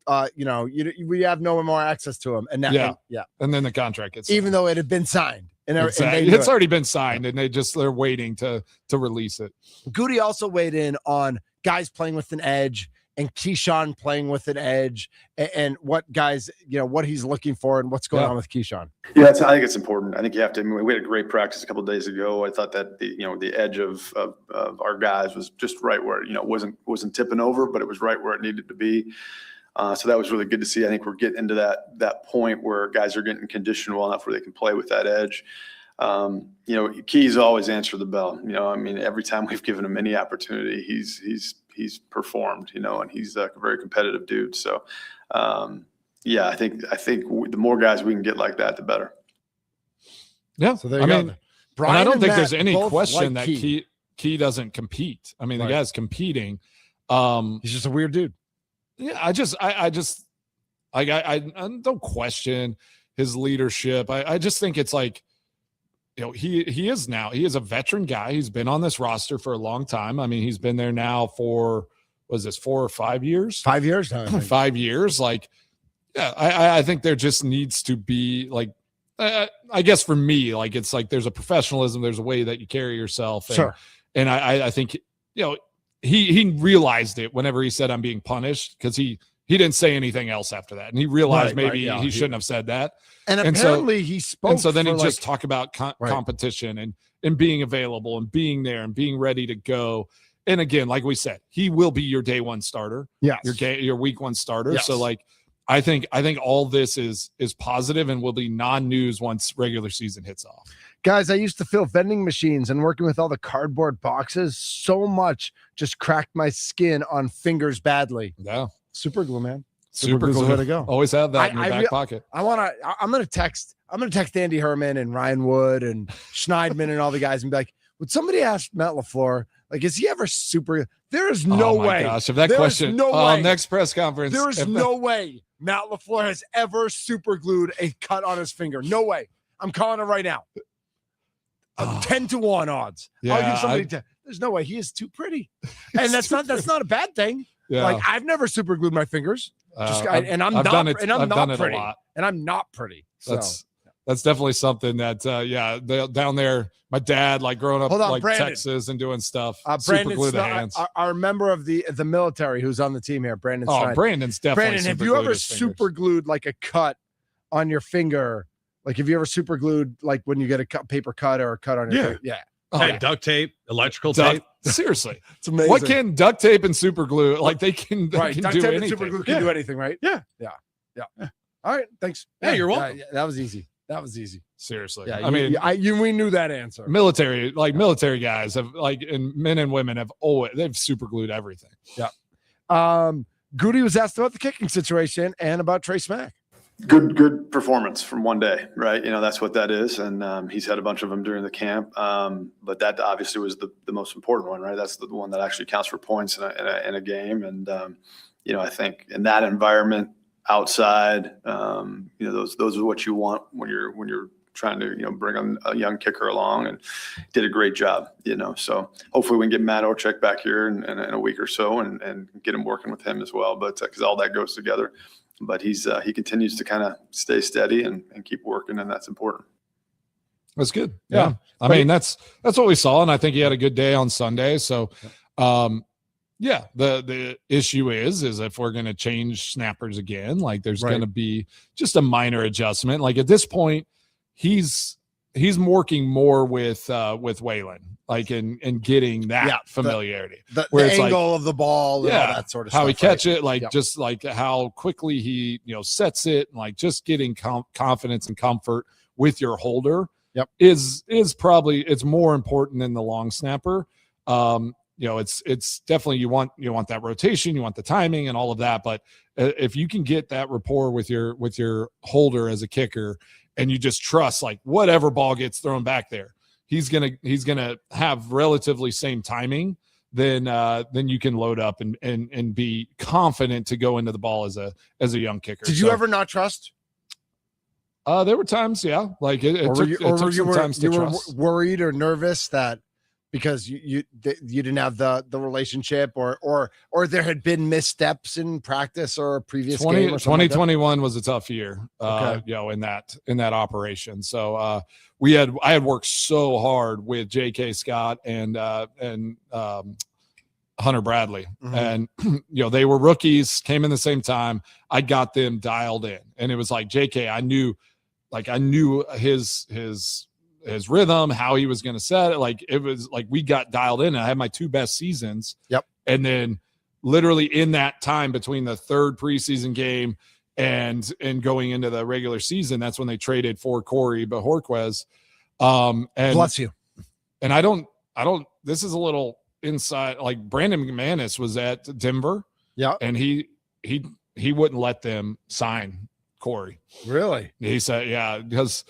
S3: We have no more access to him. And now,
S4: Yeah. And then the contract gets
S3: even though it had been signed. And
S4: exactly. It's already been signed, and they're waiting to release it.
S3: Gutey also weighed in on guys playing with an edge and Keyshawn playing with an edge and what guys, what he's looking for and what's going on with Keyshawn.
S6: Yeah, I think it's important. I think you have to. I mean, we had a great practice a couple of days ago. I thought that the edge of our guys was just right where wasn't tipping over, but it was right where it needed to be. So that was really good to see. I think we're getting into that point where guys are getting conditioned well enough where they can play with that edge. Keys always answer the bell. I mean, every time we've given him any opportunity, he's performed. And he's a very competitive dude. So, I think the more guys we can get like that, the better.
S4: Yeah.
S3: So there you go.
S4: Brian, and I don't think
S3: Matt
S4: there's any
S3: both
S4: question
S3: like
S4: that Key doesn't compete. I mean,
S3: Right.
S4: the guy's competing.
S3: He's just a weird dude.
S4: Yeah, I don't question his leadership. I just think it's like, he is a veteran guy. He's been on this roster for a long time. I mean, he's been there now for, was this 4 or 5 years?
S3: 5 years now. I think.
S4: 5 years. Like, yeah, I think there just needs to be like, I guess for me, like, it's like, there's a professionalism, there's a way that you carry yourself. And,
S3: Sure.
S4: And I think, he realized it whenever he said I'm being punished, because he didn't say anything else after that. And he realized he shouldn't have said that.
S3: And
S4: And
S3: apparently he spoke.
S4: And so then he
S3: for,
S4: just talked about competition and being available and being there and being ready to go. And again, like we said, he will be your day one starter.
S3: Yes.
S4: Your week one starter.
S3: Yes.
S4: So like, I think all this is positive and will be non-news once regular season hits off.
S3: Guys, I used to fill vending machines and working with all the cardboard boxes. So much just cracked my skin on fingers badly.
S4: Yeah.
S3: Super glue, man. Super glue's the way to go.
S4: Always have that in your back pocket.
S3: I'm gonna text Andy Herman and Ryan Wood and Schneidman and all the guys and be like, would somebody ask Matt LaFleur, like, is he ever super? There is no way.
S4: Gosh, if that question, next press conference,
S3: there is no way Matt LaFleur has ever super glued a cut on his finger. No way. I'm calling it right now. 10-1 odds.
S4: Yeah,
S3: I'll give somebody there's no way. He is too pretty. And that's not a bad thing.
S4: Yeah.
S3: Like, I've never super glued my fingers. I'm not pretty. And I'm not pretty. So.
S4: That's definitely something that down there, my dad, like growing up like
S3: Brandon.
S4: Texas and doing stuff,
S3: Brandon
S4: super glue the hands.
S3: Our member of the military who's on the team here, Brandon.
S4: Oh, Brandon's definitely.
S3: Brandon, have you ever super glued like a cut on your finger? Like, have you ever super glued like when you get a paper cut or a cut on your finger? Yeah.
S7: Oh, yeah. Duct tape, electrical tape.
S4: Seriously,
S3: it's amazing.
S4: What can duct tape and super glue? Like they can
S3: duct
S4: do
S3: tape
S4: anything.
S3: And super glue can do anything, right?
S7: Yeah.
S3: All right, thanks.
S7: Yeah, you're welcome.
S3: That was easy.
S4: Seriously.
S3: Yeah,
S4: we
S3: knew that answer.
S4: Military guys have and men and women they've super glued everything.
S3: Yeah. Gutey was asked about the kicking situation and about Trey Smack.
S6: Good performance from one day, right? That's what that is. And he's had a bunch of them during the camp. But that obviously was the most important one, right? That's the one that actually counts for points in a game. And, I think in that environment outside, those are what you want when you're trying to, bring a young kicker along, and did a great job, so hopefully we can get Matt Ochek back here in a week or so and get him working with him as well. But cause all that goes together. But he continues to kind of stay steady and keep working, and that's important.
S4: That's good. Yeah. I mean, that's what we saw, and I think he had a good day on Sunday. So, the issue is if we're going to change snappers again, like there's going to be just a minor adjustment. Like at this point, he's working more with Waylon, like in getting that familiarity.
S3: The angle of the ball and all that sort of stuff.
S4: How he catch it, just like how quickly he, sets it, and like just getting confidence and comfort with your holder is probably, it's more important than the long snapper. It's definitely, you want that rotation, you want the timing and all of that. But if you can get that rapport with your holder as a kicker, and you just trust, like, whatever ball gets thrown back there, he's gonna have relatively same timing, then you can load up and be confident to go into the ball as a young kicker.
S3: Did you ever not trust?
S4: There were times, like it took some time to trust.
S3: Were worried or nervous that because you didn't have the relationship, or there had been missteps in practice or a previous game?
S4: 2021 was a tough year, in that operation. So I had worked so hard with J.K. Scott and Hunter Bradley, and they were rookies, came in the same time. I got them dialed in, and it was like J.K. I knew his rhythm, how he was going to set it. Like it was like we got dialed in, and I had my two best seasons. Yep. And then literally in that time between the third preseason game and going into the regular season, that's when they traded for Corey Bajorquez. And
S3: bless you.
S4: And I don't, this is a little inside, like Brandon McManus was at Denver. Yeah. And he wouldn't let them sign Corey.
S3: Really?
S4: He said, yeah, because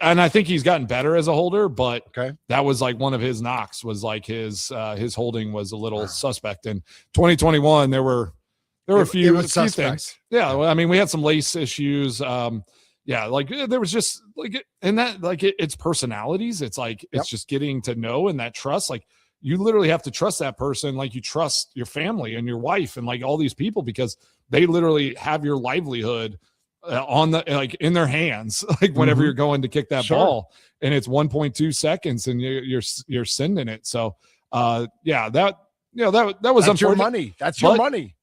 S4: and I think he's gotten better as a holder, but that was like one of his knocks, was like his holding was a little suspect. In 2021, there were a few things. Yeah. I mean, we had some lace issues. Like there was just like, and that, like it's personalities. It's like, it's just getting to know, and that trust, like you literally have to trust that person. Like you trust your family and your wife and like all these people, because they literally have your livelihood in their hands, like whenever you're going to kick that ball, and it's 1.2 seconds and you're sending it. So that was
S3: unfortunate. Your money. That's your money.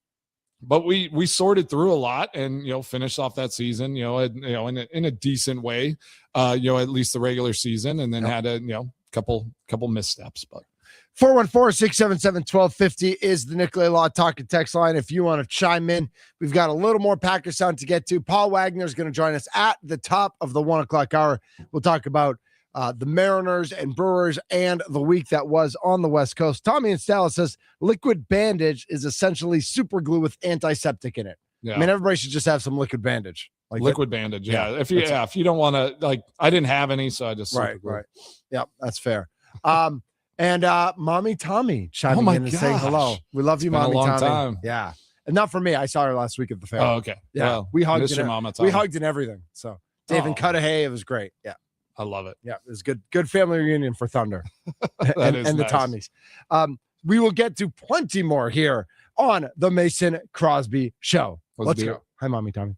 S4: But we sorted through a lot, and finished off that season, in a decent way, at least the regular season, and then had a couple missteps. But
S3: 414-677-1250 is the Nicolay Law Talk and Text line. If you want to chime in, we've got a little more Packers sound to get to. Paul Wagner is going to join us at the top of the 1 o'clock hour. We'll talk about the Mariners and Brewers and the week that was on the West Coast. Tommy in Dallas says liquid bandage is essentially super glue with antiseptic in it.
S4: Yeah.
S3: I mean, everybody should just have some liquid bandage. Like
S4: liquid bandage. Yeah.
S3: yeah,
S4: If you don't want to, like, I didn't have any, so I just
S3: right. Yeah, that's fair. And Mommy Tommy chiming in and saying hello. We love you,
S4: been a
S3: Mommy
S4: long
S3: Tommy.
S4: time.
S3: Yeah. And not for me. I saw her last week at the fair.
S4: Oh, okay.
S3: Yeah.
S4: Well,
S3: we hugged
S4: miss your
S3: and
S4: mama,
S3: we
S4: Tommy.
S3: hugged and everything. So Dave and Cudahy, it was great. Yeah.
S4: I love it.
S3: Yeah. It was good family reunion for Thunder
S4: That
S3: and
S4: is
S3: the
S4: nice.
S3: Tommies. We will get to plenty more here on the Mason Crosby Show. Let's go. Hi, Mommy Tommy.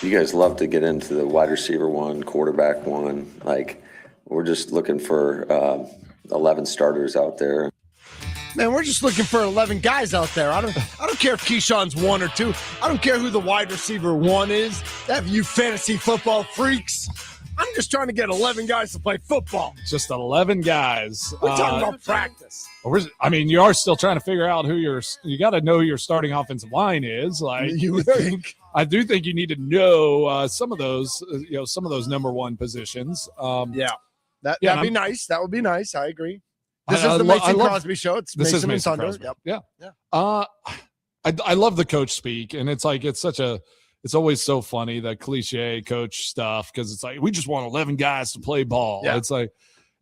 S5: you guys love to get into the wide receiver one, quarterback one. Like, we're just looking for 11 starters out there.
S3: Man, we're just looking for 11 guys out there. I don't care if Keyshawn's 1 or 2. I don't care who the wide receiver 1 is. That you fantasy football freaks. I'm just trying to get 11 guys to play football.
S4: Just 11 guys.
S3: We're talking about practice.
S4: You are still trying to figure out you got to know who your starting offensive line is. Like,
S3: You would think.
S4: I do think you need to know some of those, some of those number one positions.
S3: That'd be nice. That would be nice. I agree. This is the Mason Crosby show. It's Mason and Thunder.
S4: Yep. Yeah. I love the coach speak, and it's like it's always so funny, that cliche coach stuff, because it's like we just want 11 guys to play ball.
S3: Yeah.
S4: It's like,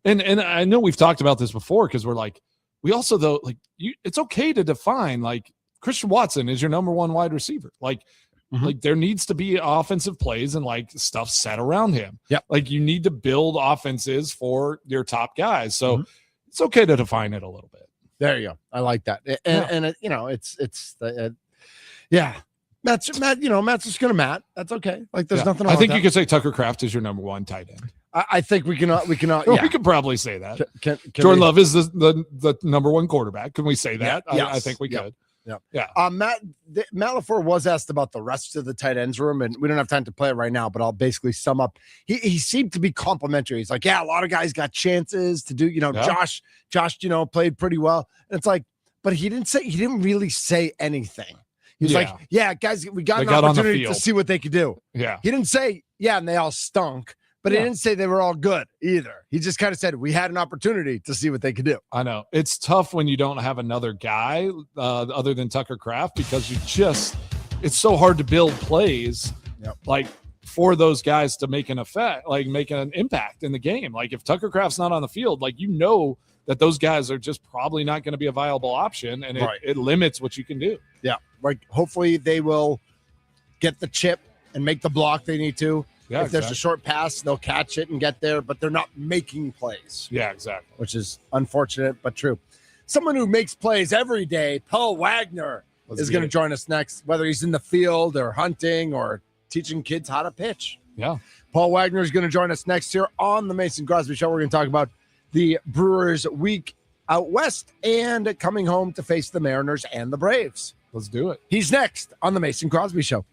S4: and I know we've talked about this before, because we're like, we also though like it's okay to define, like, Christian Watson is your number one wide receiver. Like, like there needs to be offensive plays and like stuff set around him.
S3: Yeah.
S4: Like you need to build offenses for your top guys. So it's okay to define it a little bit.
S3: There you go. I like that. And Matt's just gonna Matt. That's okay. Like there's nothing.
S4: I think you could say Tucker Kraft is your number one tight end.
S3: I think we cannot.
S4: We could probably say that.
S3: Can
S4: Jordan Love is the number one quarterback. Can we say that?
S3: Yes.
S4: I think we could.
S3: Yeah. Matt LaFleur was asked about the rest of the tight ends room, and we don't have time to play it right now, but I'll basically sum up. He seemed to be complimentary. He's like, yeah, a lot of guys got chances to do, Josh, played pretty well. And it's like, but he didn't really say anything. He was like, yeah, guys, we got an opportunity to see what they could do.
S4: Yeah.
S3: He didn't say, yeah, and they all stunk. But he didn't say they were all good either. He just kind of said, we had an opportunity to see what they could do.
S4: I know. It's tough when you don't have another guy other than Tucker Kraft, because it's so hard to build plays like for those guys to make an effect, like make an impact in the game. Like if Tucker Kraft's not on the field, like that those guys are just probably not going to be a viable option, and it limits what you can do.
S3: Yeah. Like hopefully they will get the chip and make the block they need to.
S4: Yeah,
S3: if there's a short pass, they'll catch it and get there, but they're not making plays.
S4: Yeah, exactly.
S3: Which is unfortunate, but true. Someone who makes plays every day, Paul Wagner, is going to join us next, whether he's in the field or hunting or teaching kids how to pitch.
S4: Yeah.
S3: Paul Wagner is going to join us next here on the Mason Crosby Show. We're going to talk about the Brewers week out west and coming home to face the Mariners and the Braves.
S4: Let's do it.
S3: He's next on the Mason Crosby Show.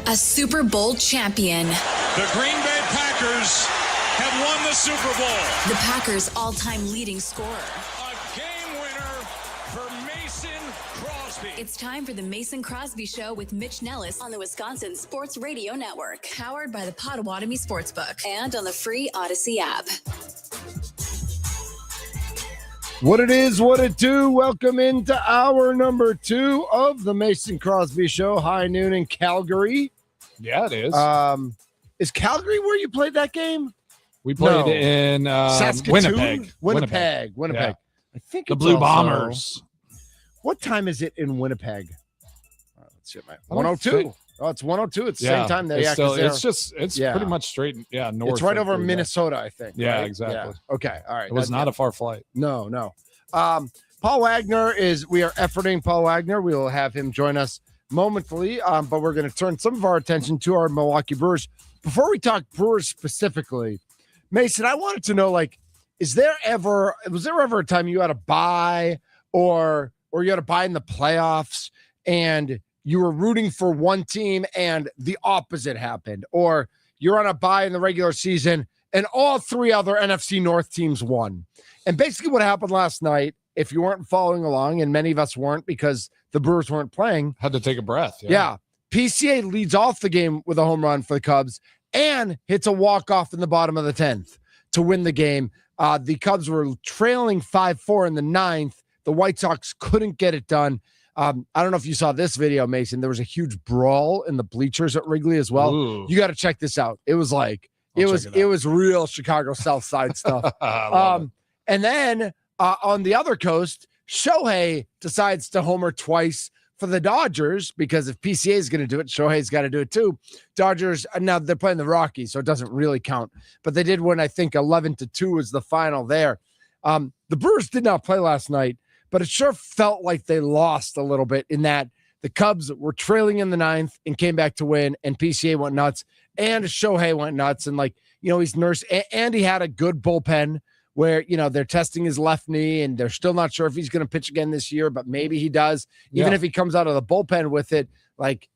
S1: A Super Bowl champion.
S2: The Green Bay Packers have won the Super Bowl.
S1: The Packers' all-time leading scorer.
S2: A game winner for Mason Crosby.
S1: It's time for the Mason Crosby Show with Mitch Nellis on the Wisconsin Sports Radio Network, powered by the Potawatomi Sportsbook and on the free Odyssey app.
S3: What it is, what it do. Welcome into hour number 2 of the Mason Crosby Show. High noon in Calgary.
S4: Yeah, it is.
S3: Is Calgary where you played that game?
S4: We played in
S3: Saskatoon?
S4: Winnipeg.
S3: Yeah. I think
S4: The
S3: it's
S4: Blue
S3: also-
S4: Bombers.
S3: What time is it in Winnipeg? Let's see.
S4: I don't
S3: 102.
S4: think-
S3: Oh, it's 102. It's the same time there.
S4: It's,
S3: Yeah, 'cause
S4: it's
S3: Yeah.
S4: pretty much straight. Yeah, north.
S3: it's right
S4: of
S3: over
S4: the-
S3: Minnesota, I think.
S4: Yeah,
S3: right?
S4: exactly.
S3: Yeah. Okay. All right.
S4: It was not a far flight.
S3: No. Paul Wagner we are efforting Paul Wagner. We will have him join us momentarily, but we're going to turn some of our attention to our Milwaukee Brewers. Before we talk Brewers specifically, Mason, I wanted to know, was there ever a time you had a bye or you had a bye in the playoffs and you were rooting for one team and the opposite happened, or you're on a bye in the regular season and all 3 other NFC North teams won? And basically what happened last night, if you weren't following along, and many of us weren't because the Brewers weren't playing.
S4: Had to take a breath.
S3: Yeah. PCA leads off the game with a home run for the Cubs and hits a walk-off in the bottom of the 10th to win the game. The Cubs were trailing 5-4 in the 9th. The White Sox couldn't get it done. I don't know if you saw this video, Mason. There was a huge brawl in the bleachers at Wrigley as well.
S4: Ooh.
S3: You got to check this out. It was it was real Chicago South Side stuff.
S4: I love it.
S3: And then on the other coast, Shohei decides to homer twice for the Dodgers because if PCA is going to do it, Shohei's got to do it too. Dodgers, now they're playing the Rockies, so it doesn't really count. But they did win, I think 11-2 was the final there. The Brewers did not play last night, but it sure felt like they lost a little bit in that the Cubs were trailing in the 9th and came back to win, and PCA went nuts, and Shohei went nuts, and he's nursed, and he had a good bullpen where, they're testing his left knee and they're still not sure if he's going to pitch again this year, but maybe he does. Even if he comes out of the bullpen with it,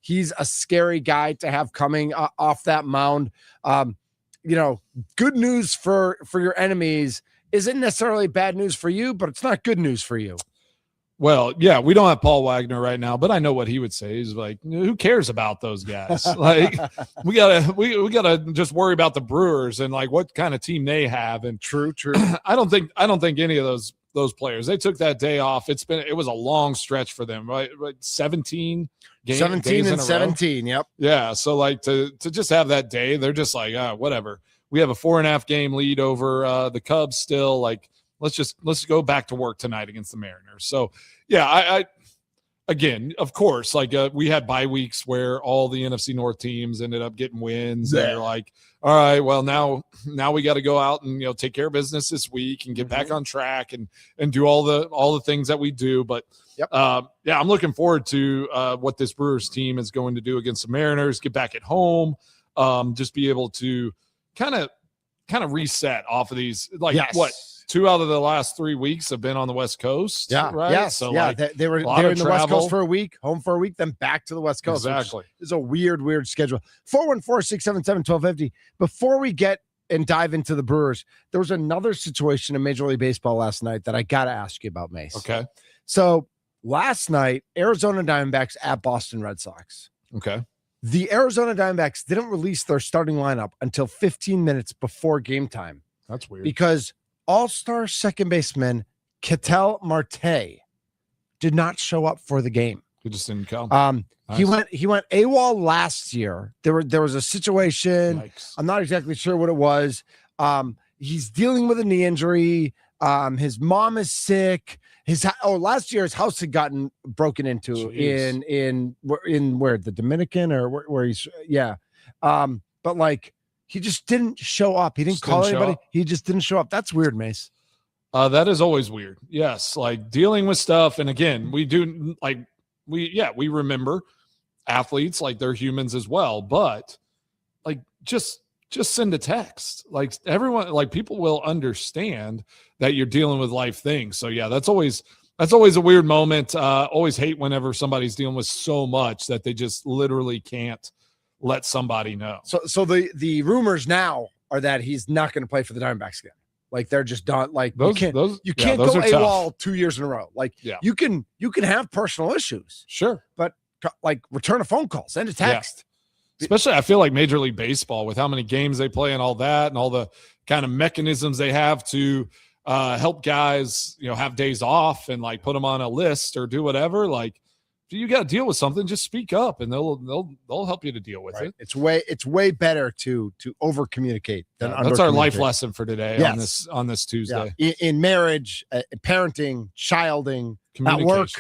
S3: he's a scary guy to have coming off that mound. Good news for your enemies isn't necessarily bad news for you, but it's not good news for you.
S4: Well, yeah, we don't have Paul Wagner right now, but I know what he would say. He's like, who cares about those guys? we gotta just worry about the Brewers and what kind of team they have. And
S3: True.
S4: I don't think any of those players, they took that day off. It was a long stretch for them, right? 17 games,
S3: 17 and 17. Yep.
S4: Yeah. So to just have that day, they're just whatever. We have a 4.5 game lead over the Cubs still. Let's go back to work tonight against the Mariners. So yeah, I again, of course, we had bye weeks where all the NFC North teams ended up getting wins. Yeah. And they're all right, well now we got to go out and take care of business this week and get back on track and do all the things that we do. But
S3: yep.
S4: I'm looking forward to what this Brewers team is going to do against the Mariners. Get back at home, just be able to kind of reset off of these. What? 2 out of the last 3 weeks have been on the West Coast.
S3: Yeah.
S4: Right.
S3: Yes.
S4: So
S3: they were in the West Coast for a week, home for a week, then back to the West Coast.
S4: Exactly.
S3: It's a weird schedule. 414-677-1250. Before we get and dive into the Brewers, there was another situation in Major League Baseball last night that I got to ask you about, Mace.
S4: Okay.
S3: So last night, Arizona Diamondbacks at Boston Red Sox.
S4: Okay.
S3: The Arizona Diamondbacks didn't release their starting lineup until 15 minutes before game time.
S4: That's weird.
S3: Because all-star second baseman Ketel Marte did not show up for the game.
S4: He just didn't come.
S3: Nice. He went AWOL last year. There was a situation.
S4: Yikes.
S3: I'm not exactly sure what it was. He's dealing with a knee injury. His mom is sick. Last year his house had gotten broken into.
S4: Jeez.
S3: in where, the Dominican or where he's but he just didn't show up. He didn't call anybody. He just didn't show up. That's weird, Mace.
S4: That is always weird. Yes, dealing with stuff. And again, we do we remember athletes, they're humans as well. But just send a text. Everyone, people will understand that you're dealing with life things. So yeah, that's always That's always a weird moment. Always hate whenever somebody's dealing with so much that they just literally can't let somebody know.
S3: So the rumors now are that he's not going to play for the Diamondbacks again. Like they're just done. Like you can't go AWOL 2 years in a row. Like you can have personal issues,
S4: sure,
S3: but like return a phone call, send a text.
S4: Especially, I feel like Major League Baseball, with how many games they play and all that, and all the kind of mechanisms they have to help guys, have days off and like put them on a list or do whatever. Like, if you got to deal with something, just speak up, and they'll help you to deal with it.
S3: It's way better to over communicate than under.
S4: That's our life lesson for today on this Tuesday.
S3: Yeah. In marriage, parenting, childing, at work.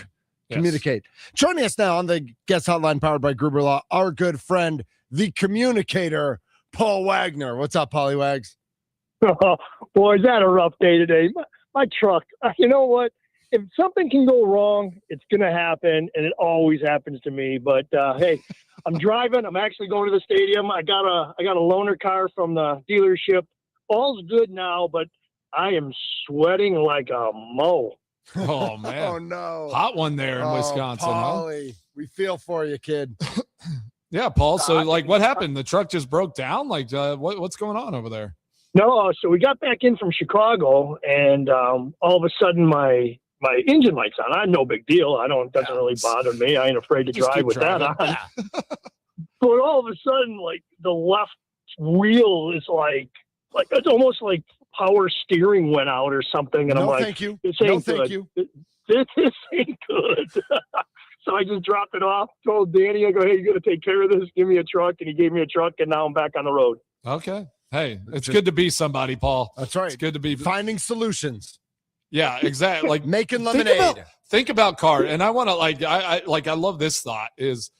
S4: Yes.
S3: Communicate. Joining us now on the guest hotline powered by Gruber Law, our good friend, the communicator, Paul Wagner. What's up, Paulie Wagz?
S8: Oh, boy, is that a rough day today. My truck, you know what? If something can go wrong, it's going to happen, and it always happens to me. But, hey, I'm driving. I'm actually going to the stadium. I got a loaner car from the dealership. All's good now, but I am sweating like a moe.
S4: Oh, man.
S3: Oh, no.
S4: Hot one there in Wisconsin.
S3: Paulie, we feel for you, kid.
S4: Yeah, Paul. So, like, what happened? The truck just broke down? Like, what's going on over there?
S8: No, so we got back in from Chicago, and all of a sudden my engine light's on. No big deal. Doesn't really bother me. I ain't afraid to drive with that on. But all of a sudden, like, the left wheel is like it's almost like power steering went out or something. And I'm like,
S3: thank you.
S8: This ain't
S3: thank
S8: good.
S3: you.
S8: This ain't good. So I just dropped it off, told Danny, I go, hey, you got to take care of this. Give me a truck. And he gave me a truck, and now I'm back on the road.
S4: Okay. Hey, it's good to be somebody, Paul.
S3: That's right.
S4: It's good to be
S3: finding solutions.
S4: Yeah, exactly. Like
S3: making lemonade.
S4: Think about car. And I want to I love this thought is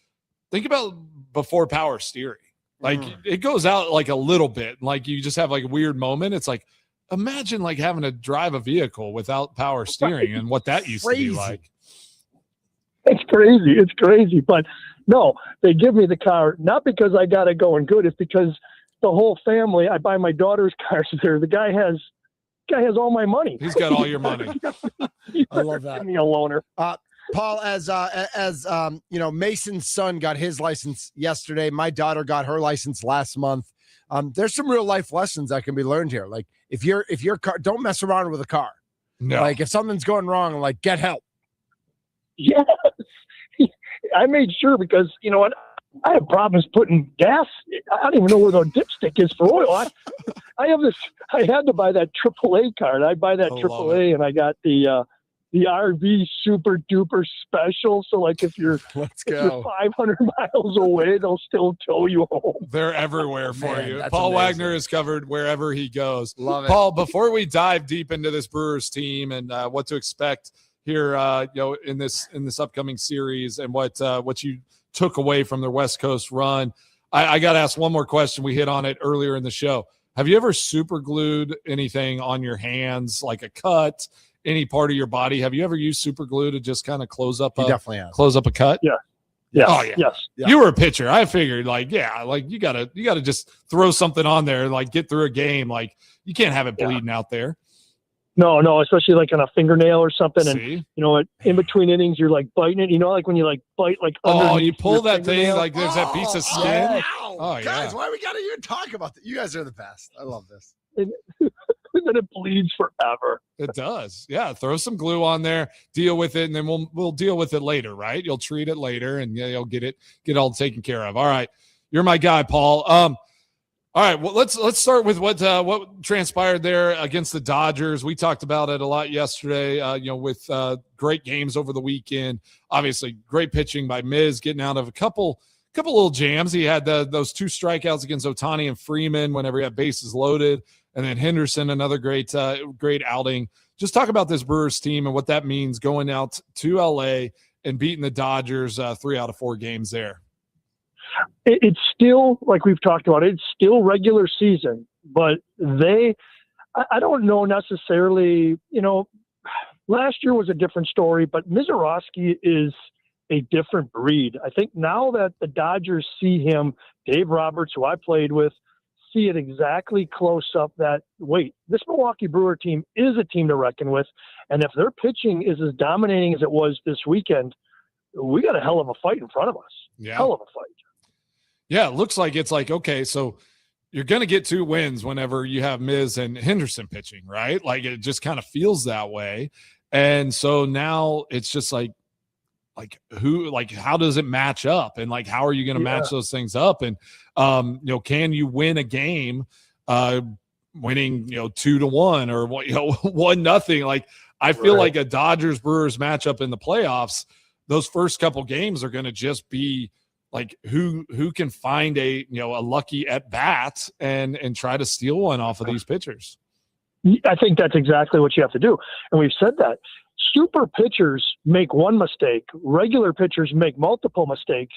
S4: think about before power steering. Like it goes out like a little bit. Like you just have like a weird moment. It's like, imagine like having to drive a vehicle without power steering and what that used to be like.
S8: It's crazy. But no, they give me the car, not because I got it going good. It's because the whole family, I buy my daughter's cars there. The guy has all my money.
S4: He's got all your money.
S3: I love that.
S8: Give me a loaner.
S3: Paul, as Mason's son got his license yesterday. My daughter got her license last month. There's some real life lessons that can be learned here. Like if your car, don't mess around with a car.
S4: No.
S3: Like if something's going wrong, like get help.
S8: Yes. I made sure because you know what? I have problems putting gas. I don't even know where the dipstick is for oil. I have this. I had to buy that AAA card. I buy that AAA, and I got the RV Super Duper Special. So, like, if you're 500 miles away, they'll still tow you home.
S4: They're everywhere for you. Paul
S3: amazing.
S4: Wagner is covered wherever he goes.
S3: Love it.
S4: Paul, before we dive deep into this Brewers team and what to expect here, in this upcoming series and what you took away from their West Coast run, I got to ask one more question. We hit on it earlier in the show. Have you ever super glued anything on your hands, like a cut, any part of your body? Have you ever used super glue to just kind of close up a cut?
S8: Yeah.
S3: Yes.
S4: Oh yeah.
S8: Yes.
S3: Yeah.
S4: You were a pitcher. I figured you gotta just throw something on there, like get through a game. Like you can't have it bleeding out there.
S8: No, especially like on a fingernail or something.
S4: See?
S8: And you know, in between innings, you're like biting it. You know, like when you like bite like.
S4: Oh, you pull
S8: your
S4: that thing
S8: fingernail.
S4: like there's that piece of skin.
S3: Yeah.
S4: Oh,
S3: Guys,
S4: yeah.
S3: why we gotta even talk about that? You guys are the best. I love this.
S8: And then it bleeds forever.
S4: It does. Yeah. Throw some glue on there, deal with it, and then we'll deal with it later, right? You'll treat it later and you'll get all taken care of. All right. You're my guy, Paul. All right. Well, let's start with what transpired there against the Dodgers. We talked about it a lot yesterday, with great games over the weekend. Obviously, great pitching by Miz, getting out of a couple little jams. He had those 2 strikeouts against Ohtani and Freeman whenever he had bases loaded. And then Henderson, another great outing. Just talk about this Brewers team and what that means going out to LA and beating the Dodgers 3 out of 4 games there.
S8: It's still, like we've talked about, it's still regular season, but I don't know necessarily, last year was a different story, but Mizorowski is a different breed. I think now that the Dodgers see him, Dave Roberts, who I played with, see it exactly close up that, wait, this Milwaukee Brewer team is a team to reckon with. And if their pitching is as dominating as it was this weekend, we got a hell of a fight in front of us.
S4: Yeah.
S8: Hell of a fight.
S4: Yeah, it looks like it's like, okay, so you're going to get 2 wins whenever you have Miz and Henderson pitching, right? Like it just kind of feels that way. And so now it's just like who, like, how does it match up? And like, how are you going to match those things up? And, can you win a game winning, 2-1 or 1-0? Like, I feel like a Dodgers Brewers matchup in the playoffs, those first couple games are going to just be like who can find a lucky at bat and try to steal one off of these pitchers.
S8: I think that's exactly what you have to do. And we've said that super pitchers make one mistake. Regular pitchers make multiple mistakes.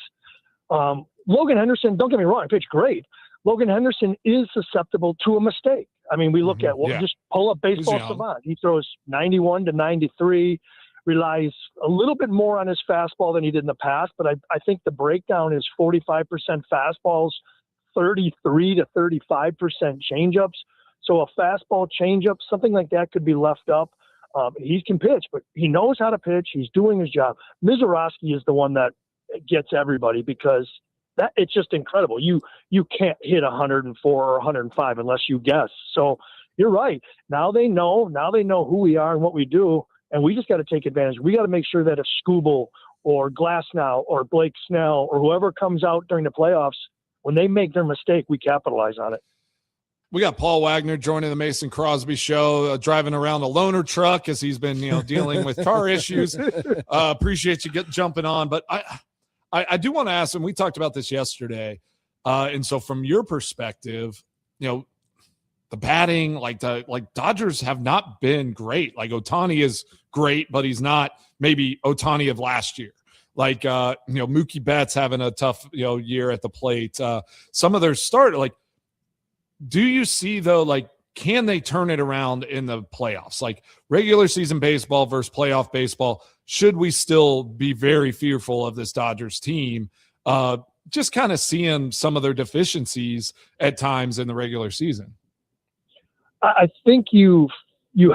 S8: Logan Henderson, don't get me wrong, pitched great. Logan Henderson is susceptible to a mistake. I mean, we look at just pull up Baseball Savant. He throws 91 to 93, relies a little bit more on his fastball than he did in the past, but I think the breakdown is 45% fastballs, 33 to 35% changeups. So a fastball changeup, something like that could be left up. He can pitch, but he knows how to pitch. He's doing his job. Mizorowski is the one that gets everybody because it's just incredible. You can't hit 104 or 105 unless you guess. So you're right. Now they know who we are and what we do, and we just got to take advantage. We got to make sure that if Skubal or Glasnow or Blake Snell or whoever comes out during the playoffs, when they make their mistake, we capitalize on it.
S4: We got Paul Wagner joining the Mason Crosby show, driving around a loaner truck as he's been, dealing with car issues. Appreciate you jumping on. But I do want to ask, and we talked about this yesterday. And so from your perspective, the batting, like Dodgers have not been great. Like Ohtani is great, but he's not maybe Ohtani of last year. Like, Mookie Betts having a tough, year at the plate. Some of their do you see though, like, can they turn it around in the playoffs? Like regular season baseball versus playoff baseball, should we still be very fearful of this Dodgers team? Just kind of seeing some of their deficiencies at times in the regular season.
S8: I think you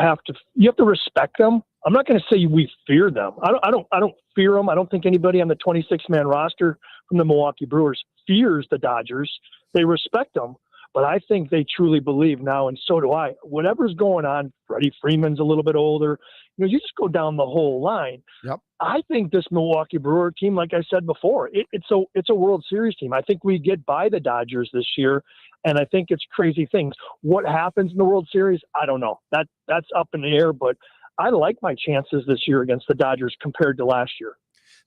S8: have to respect them. I'm not going to say we fear them. I don't fear them. I don't think anybody on the 26-man roster from the Milwaukee Brewers fears the Dodgers. They respect them. But I think they truly believe now, and so do I. Whatever's going on, Freddie Freeman's a little bit older. You just go down the whole line.
S3: Yep.
S8: I think this Milwaukee Brewer team, like I said before, it's a World Series team. I think we get by the Dodgers this year, and I think it's crazy things. What happens in the World Series, I don't know. That's up in the air, but I like my chances this year against the Dodgers compared to last year.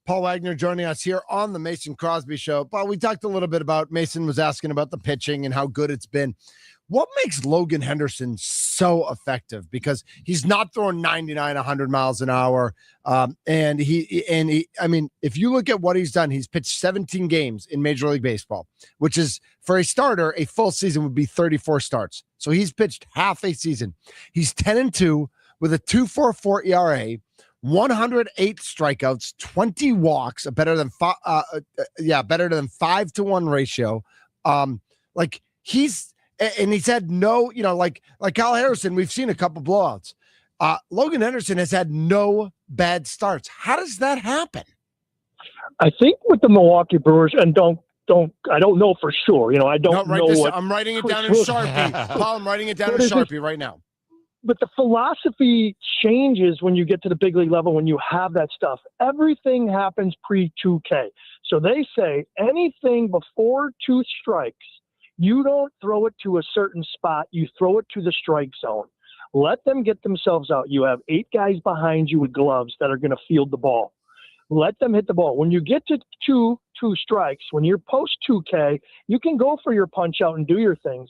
S3: Paul Wagner joining us here on the Mason Crosby Show. Paul, we talked a little bit about, Mason was asking about the pitching and how good it's been. What makes Logan Henderson so effective? Because he's not throwing 99, 100 miles an hour. And he, I mean, if you look at what he's done, he's pitched 17 games in Major League Baseball, which is, for a starter, a full season would be 34 starts. So he's pitched half a season. He's 10-2 with a 2.44 ERA. 108 strikeouts, 20 walks, better than 5-to-1 ratio. He's had no, like Kyle Harrison, we've seen a couple blowouts. Logan Henderson has had no bad starts. How does that happen?
S8: I think with the Milwaukee Brewers, and I don't know for sure. I don't know what.
S3: I'm writing it down in Sharpie. Paul, I'm writing it down in Sharpie right now.
S8: But the philosophy changes when you get to the big league level, when you have that stuff. Everything happens pre-2K. So they say anything before 2 strikes, you don't throw it to a certain spot. You throw it to the strike zone. Let them get themselves out. You have 8 guys behind you with gloves that are going to field the ball. Let them hit the ball. When you get to two strikes, when you're post 2K, you can go for your punch out and do your things.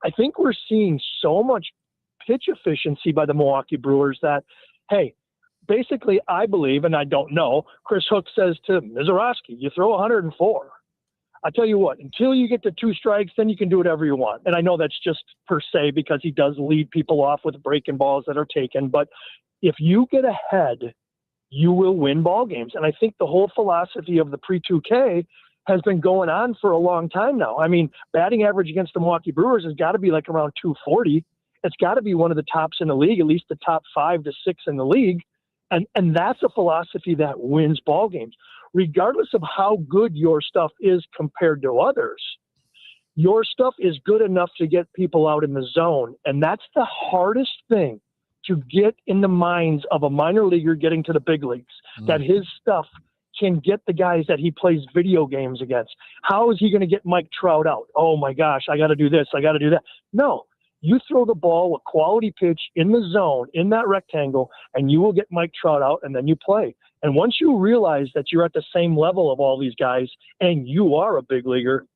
S8: I think we're seeing so much pitch efficiency by the Milwaukee Brewers that, hey, basically I believe, and I don't know, Chris Hook says to Mizorowski, you throw 104. I tell you what, until you get to 2 strikes, then you can do whatever you want. And I know that's just per se because he does lead people off with breaking balls that are taken. But if you get ahead, you will win ball games. And I think the whole philosophy of the pre-2K has been going on for a long time now. I mean, batting average against the Milwaukee Brewers has got to be like around 240. It's got to be one of the tops in the league, at least the top 5 to 6 in the league. And that's a philosophy that wins ball games. Regardless of how good your stuff is compared to others, your stuff is good enough to get people out in the zone. And that's the hardest thing to get in the minds of a minor leaguer getting to the big leagues, that his stuff can get the guys that he plays video games against. How is he going to get Mike Trout out? Oh my gosh, I got to do this, I got to do that. No, you throw the ball, a quality pitch in the zone, in that rectangle, and you will get Mike Trout out, and then you play. And once you realize that you're at the same level of all these guys and you are a big leaguer,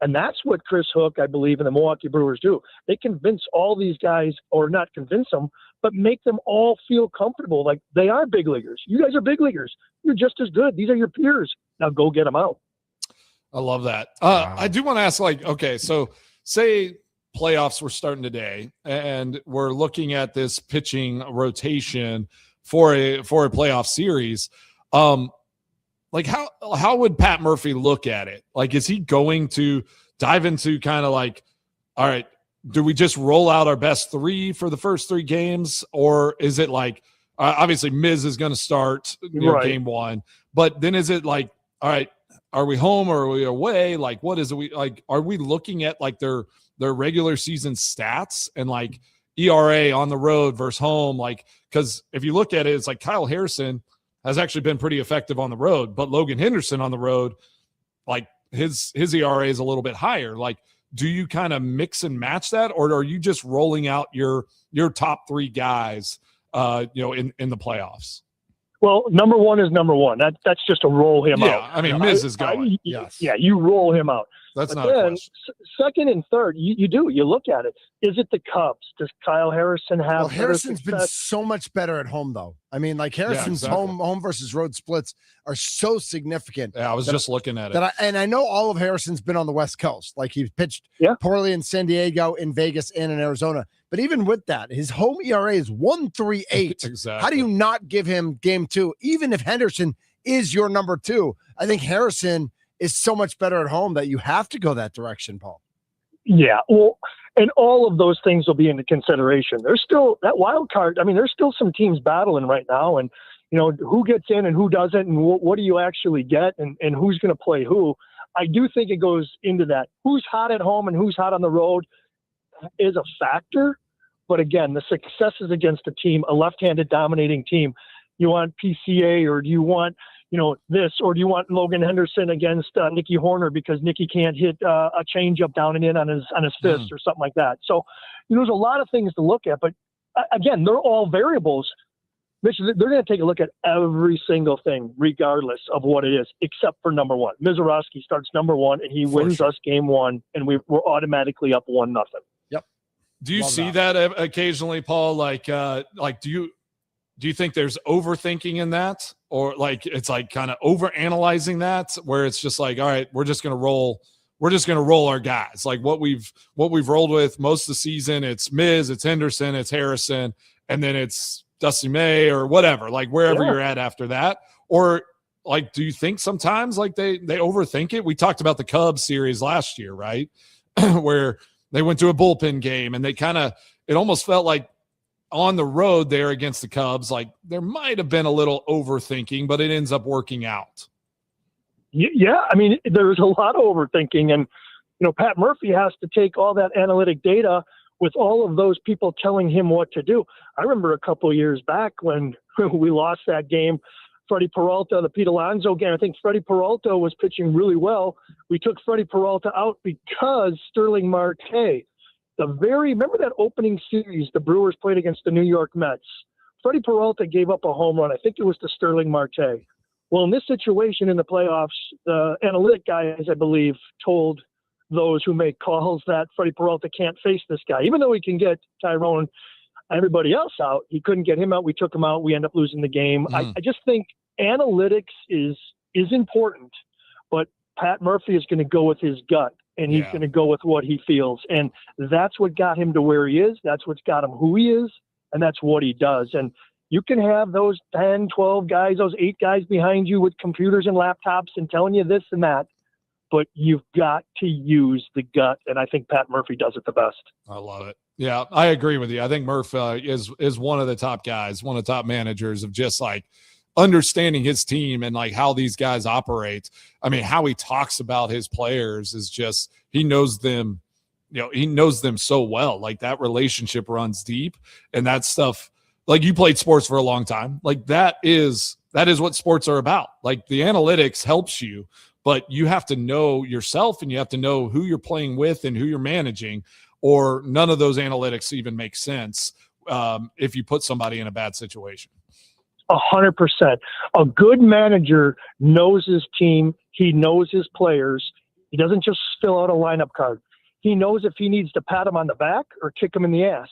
S8: and that's what Chris Hook, I believe, and the Milwaukee Brewers do. They convince all these guys, or not convince them, but make them all feel comfortable like they are big leaguers. You guys are big leaguers. You're just as good. These are your peers. Now go get them out.
S4: I love that. I do want to ask, like, okay, so say playoffs were starting today and we're looking at this pitching rotation for a playoff series. Like how would Pat Murphy look at it? Like, is he going to dive into kind of like, all right, do we just roll out our best 3 for the first 3 games? Or is it like, obviously Miz is going to start game 1, but then is it like, all right, are we home or are we away? Like, what is it? Are we looking at like their regular season stats and like ERA on the road versus home? Like, cause if you look at it, it's like Kyle Harrison has actually been pretty effective on the road, but Logan Henderson on the road, like his ERA is a little bit higher. Like, do you kind of mix and match that, or are you just rolling out your top 3 guys, in the playoffs?
S8: Well, number 1 is number 1. That's just to roll him out.
S4: Yeah, I mean, Miz is going.
S8: Yes. Yeah, you roll him out.
S4: That's
S8: but
S4: not
S8: then,
S4: a question.
S8: Second and third, you look at it. Is it the Cubs? Does Kyle Harrison have?
S3: Well, Harrison's been so much better at home, though. I mean, like Harrison's home versus road splits are so significant.
S4: Yeah, I was just looking at it.
S3: And I know all of Harrison's been on the West Coast. Like he's pitched poorly in San Diego, in Vegas, and in Arizona. But even with that, his home ERA is 1.38.
S4: Exactly.
S3: How do you not give him game 2, even if Henderson is your number 2? I think Harrison is so much better at home that you have to go that direction, Paul.
S8: Yeah, well, and all of those things will be into consideration. There's still that wild card. I mean, there's still some teams battling right now, and who gets in and who doesn't, and what do you actually get, and who's going to play who. I do think it goes into that. Who's hot at home and who's hot on the road is a factor. But again, the successes against a left-handed dominating team. You want PCA, or do you want this, or do you want Logan Henderson against Nicky Horner because Nicky can't hit a changeup down and in on his fist or something like that? So there's a lot of things to look at, but again, they're all variables. Mitch, they're going to take a look at every single thing, regardless of what it is, except for number 1. Mizorowski starts number 1, and he wins us game 1, and we're automatically up 1-0.
S3: Yep.
S4: Do you see that occasionally, Paul? Like, do you think there's overthinking in that, or like it's like kind of overanalyzing that, where it's just like, all right, we're just gonna roll our guys, like what we've rolled with most of the season. It's Miz, it's Henderson, it's Harrison, and then it's Dusty May or whatever, like wherever you're at after that. Or like, do you think sometimes like they overthink it? We talked about the Cubs series last year, right? Where they went to a bullpen game and it almost felt like on the road there against the Cubs, like there might have been a little overthinking, but it ends up working out.
S8: Yeah, I mean, there's a lot of overthinking, and Pat Murphy has to take all that analytic data with all of those people telling him what to do. I remember a couple of years back when we lost that game, Freddie Peralta, the Pete Alonso game. I think Freddie Peralta was pitching really well. We took Freddie Peralta out because Sterling Marte. Remember that opening series the Brewers played against the New York Mets? Freddie Peralta gave up a home run. I think it was to Sterling Marte. Well, in this situation in the playoffs, the analytic guys, I believe, told those who make calls that Freddie Peralta can't face this guy. Even though he can get Tyrone, everybody else out, he couldn't get him out. We took him out. We end up losing the game. I just think analytics is important, but Pat Murphy is going to go with his gut. And he's going to go with what he feels. And that's what got him to where he is. That's what's got him who he is. And that's what he does. And you can have those 10, 12 guys, those 8 guys behind you with computers and laptops and telling you this and that. but you've got to use the gut. And I think Pat Murphy does it the best.
S4: I love it. Yeah, I agree with you. I think Murph is one of the top guys, one of the top managers of just like understanding his team and like how these guys operate. I mean, how he talks about his players is just, he knows them, he knows them so well. Like that relationship runs deep, and that stuff, like you played sports for a long time. Like that is what sports are about. Like the analytics helps you, but you have to know yourself and you have to know who you're playing with and who you're managing, or none of those analytics even make sense if you put somebody in a bad situation.
S8: 100%. A good manager knows his team. He knows his players. He doesn't just fill out a lineup card. He knows if he needs to pat him on the back or kick him in the ass.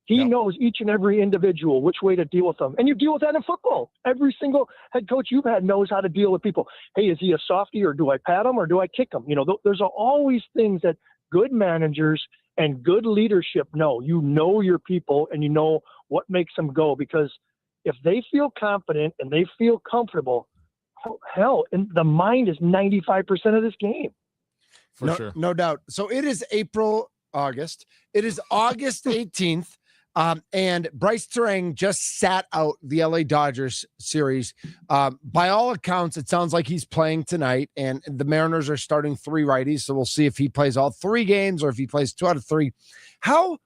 S8: He knows each and every individual, which way to deal with them. And you deal with that in football. Every single head coach you've had knows how to deal with people. Hey, is he a softie, or do I pat him or do I kick him? There's always things that good managers and good leadership know. You know your people and you know what makes them go, because if they feel confident and they feel comfortable, hell, and the mind is 95% of this game.
S3: For
S4: sure.
S3: No doubt. So it is August. It is August 18th. And Bryce Terang just sat out the LA Dodgers series. By all accounts, it sounds like he's playing tonight, and the Mariners are starting 3 righties. So we'll see if he plays all 3 games or if he plays 2 out of 3. How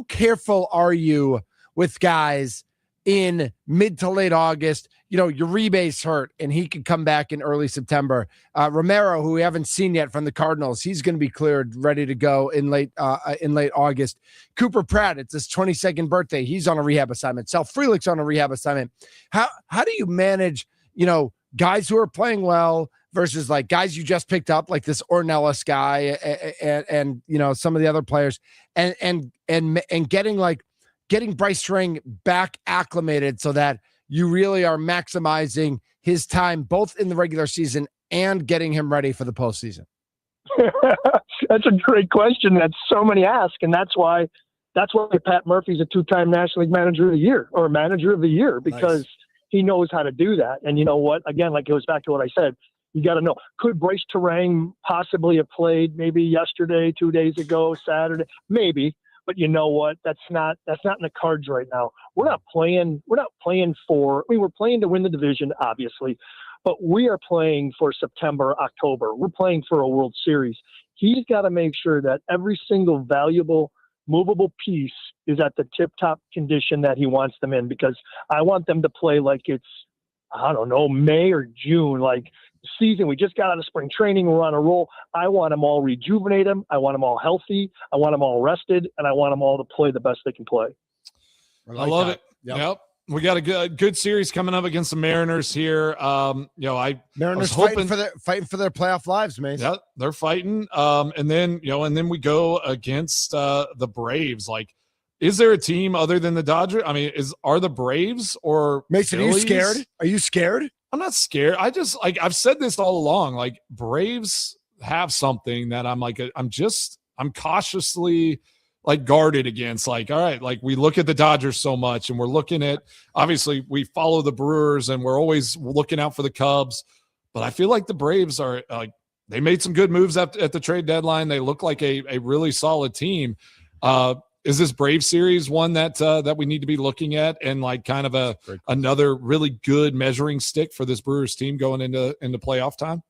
S3: careful are you with guys in mid to late August? Uribe's hurt and he could come back in early September. Romero, who we haven't seen yet from the Cardinals, he's going to be cleared, ready to go in late August. Cooper Pratt, it's his 22nd birthday. He's on a rehab assignment. Sal Frelick's on a rehab assignment. How do you manage, guys who are playing well versus like guys you just picked up, like this Ornelas guy and some of the other players, and getting Bryce Terang back acclimated so that you really are maximizing his time both in the regular season and getting him ready for the postseason?
S8: That's a great question that so many ask, and that's why Pat Murphy's a 2-time National League Manager of the Year, or Manager of the Year, because he knows how to do that. And you know what? Again, like it goes back to what I said. You got to know, could Bryce Terang possibly have played maybe yesterday, 2 days ago, Saturday? Maybe. But you know what? That's not in the cards right now. We're playing to win the division, obviously, but we are playing for September, October. We're playing for a World Series. He's got to make sure that every single valuable, movable piece is at the tip-top condition that he wants them in, because I want them to play like it's, I don't know, May or June, like season. We just got out of spring training. We're on a roll. I want them all rejuvenated. I want them all healthy. I want them all rested, and I want them all to play the best they can play.
S4: I love it. Yep. We got a good series coming up against the Mariners here.
S3: Mariners
S4: hoping
S3: fighting for their playoff lives, man.
S4: Yeah, they're fighting. And then we go against the Braves. Like, is there a team other than the Dodgers? I mean, are the Braves or
S3: Mason?
S4: Phillies?
S3: Are you scared? Are you scared?
S4: I'm not scared. I just I've said this all along. Like, Braves have something that I'm cautiously like guarded against. Like, all right, like we look at the Dodgers so much, and we're looking at, obviously we follow the Brewers and we're always looking out for the Cubs, but I feel like the Braves are like, they made some good moves at the trade deadline. They look like a really solid team. Is this Brave series one that we need to be looking at, and like kind of another really good measuring stick for this Brewers team going into playoff time?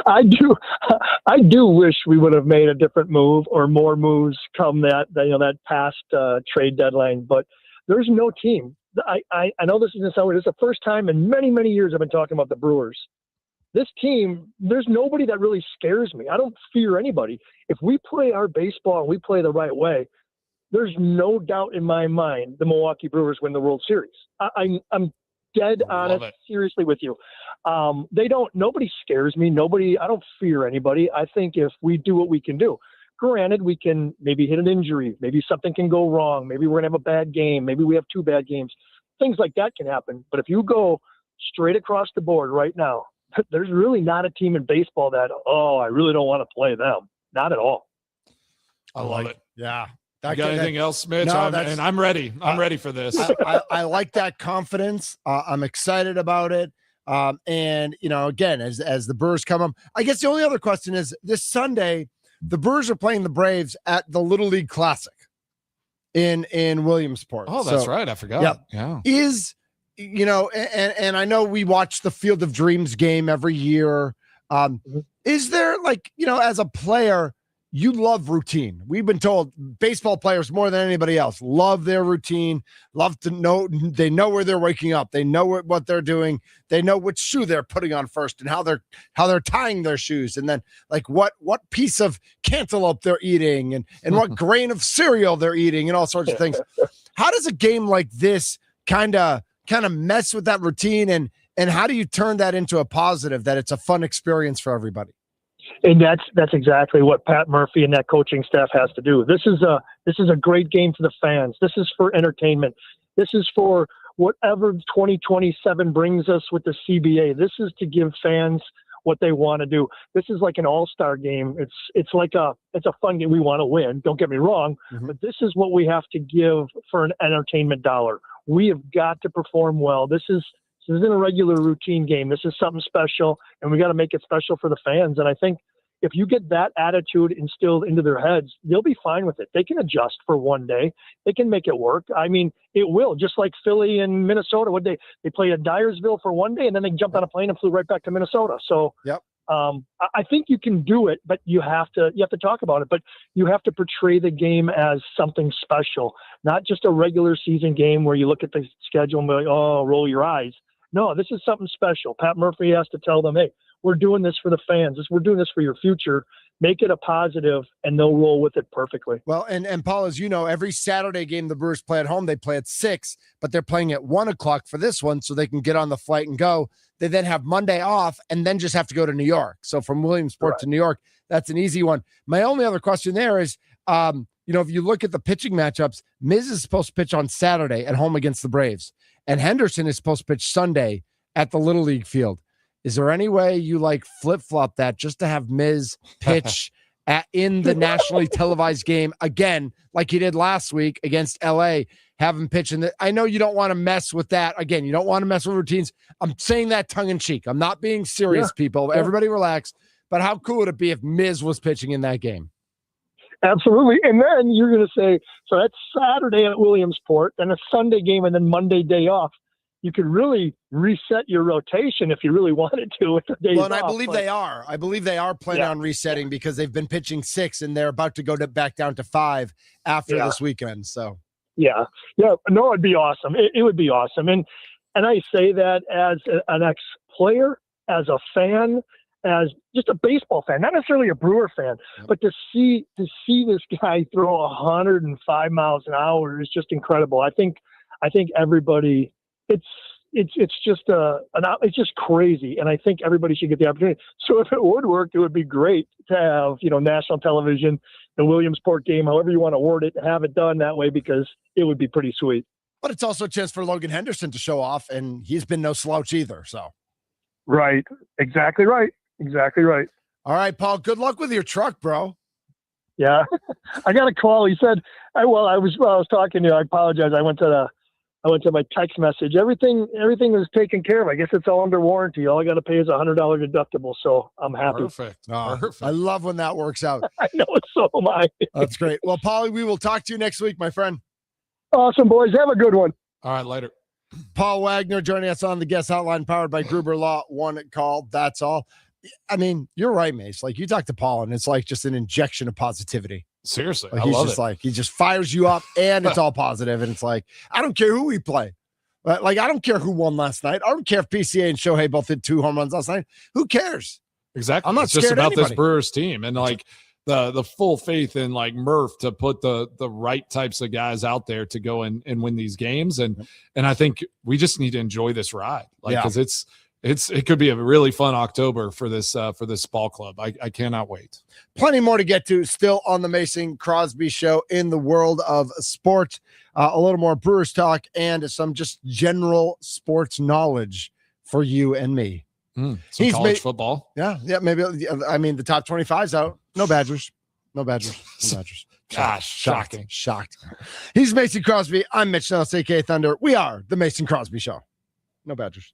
S8: I do wish we would have made a different move or more moves come that past trade deadline, but there's no team. I know this isn't so. It's the first time in many, many years I've been talking about the Brewers. This team, there's nobody that really scares me. I don't fear anybody. If we play our baseball and we play the right way, there's no doubt in my mind the Milwaukee Brewers win the World Series. I'm dead honest, seriously with you. Nobody scares me. I don't fear anybody. I think if we do what we can do, granted, we can maybe hit an injury. Maybe something can go wrong. Maybe we're going to have a bad game. Maybe we have 2 bad games. Things like that can happen. But if you go straight across the board right now, there's really not a team in baseball that, I really don't want to play them. Not at all.
S4: I love it.
S3: Yeah.
S4: You got anything else, Mitch?
S3: No,
S4: I'm ready. I'm ready for this.
S3: I like that confidence. I'm excited about it. And, again, as the Brewers come up, I guess the only other question is this Sunday, the Brewers are playing the Braves at the Little League Classic in Williamsport.
S4: Oh, that's right. I forgot.
S3: Yep.
S4: Yeah.
S3: And I know we watch the Field of Dreams game every year. Is there as a player, you love routine. We've been told baseball players more than anybody else love their routine, love to know, they know where they're waking up. They know what they're doing. They know which shoe they're putting on first and how they're tying their shoes. And then what piece of cantaloupe they're eating and what grain of cereal they're eating and all sorts of things. How does a game like this kind of mess with that routine? And how do you turn that into a positive, that it's a fun experience for everybody?
S8: And that's exactly what Pat Murphy and that coaching staff has to do. This is a great game for the fans. This is for entertainment. This is for whatever 2027 brings us with the CBA. This is to give fans what they want to do. This is like an all-star game. It's a fun game. We want to win. Don't get me wrong, but this is what we have to give for an entertainment dollar. We have got to perform well. This isn't a regular routine game. This is something special, and we got to make it special for the fans. And I think if you get that attitude instilled into their heads, they'll be fine with it. They can adjust for one day. They can make it work. I mean, it will. Just like Philly and Minnesota, they played at Dyersville for one day, and then they jumped on a plane and flew right back to Minnesota. So
S3: yep.
S8: I think you can do it, but you have to talk about it. But you have to portray the game as something special, not just a regular season game where you look at the schedule and be like, oh, roll your eyes. No, this is something special. Pat Murphy has to tell them, hey, we're doing this for the fans. We're doing this for your future. Make it a positive, and they'll roll with it perfectly.
S3: Well, and Paul, as you know, every Saturday game the Brewers play at home, they play at 6, but they're playing at 1:00 for this one so they can get on the flight and go. They then have Monday off and then just have to go to New York. So from Williamsport to New York, that's an easy one. My only other question there is, if you look at the pitching matchups, Miz is supposed to pitch on Saturday at home against the Braves, and Henderson is supposed to pitch Sunday at the Little League field. Is there any way you flip-flop that just to have Miz pitch in the nationally televised game again, like he did last week against LA, have him pitch in the, I know you don't want to mess with that. Again, you don't want to mess with routines. I'm saying that tongue in cheek. I'm not being serious, people. Everybody relax. But how cool would it be if Miz was pitching in that game?
S8: Absolutely. And then you're going to say, so that's Saturday at Williamsport, then a Sunday game, and then Monday day off. You could really reset your rotation if you really wanted to with the days off.
S3: I believe they are. I believe they are planning on resetting because they've been pitching 6 and they're about to go back down to 5 after this weekend. So no, it'd be awesome. It would be awesome. And I say that as an ex-player, as a fan, as just a baseball fan, not necessarily a Brewer fan, but to see this guy throw 105 miles an hour is just incredible. I think everybody, it's just crazy, and I think everybody should get the opportunity. So if it would work, it would be great to have national television, the Williamsport game, however you want to word it, have it done that way, because it would be pretty sweet. But it's also a chance for Logan Henderson to show off, and he's been no slouch either. So,
S8: right, exactly right.
S3: All right, Paul. Good luck with your truck, bro.
S8: Yeah, I got a call. He said, I was talking to you. I apologize. I went to my text message. Everything was taken care of. I guess it's all under warranty. All I got to pay is $100 deductible. So I'm happy.
S4: Perfect.
S3: Perfect. I love when that works out.
S8: I know, so am I.
S3: That's great. Well, Paulie, we will talk to you next week, my friend.
S8: Awesome, boys. Have a good one.
S4: All right, later.
S3: Paul Wagner joining us on the guest hotline powered by Gruber Law. One call. That's all. I mean, you're right, Mace. You talk to Paul and it's just an injection of positivity.
S4: Seriously.
S3: He just fires you up and it's all positive. And it's I don't care who we play. I don't care who won last night. I don't care if PCA and Shohei both hit 2 home runs last night. Who cares?
S4: Exactly.
S3: I'm not
S4: just about
S3: anybody.
S4: This Brewers team and the full faith in Murph to put the right types of guys out there to go and win these games. And I think we just need to enjoy this ride. Because it could be a really fun October for this ball club. I cannot wait.
S3: Plenty more to get to still on the Mason Crosby Show in the world of sports. A little more Brewers talk and some just general sports knowledge for you and me.
S4: Some college football.
S3: Yeah, maybe. I mean, the top 25's out. No Badgers.
S4: Gosh, shocking.
S3: Shocked. He's Mason Crosby. I'm Mitch Nellis, a.k.a. Thunder. We are the Mason Crosby Show. No Badgers.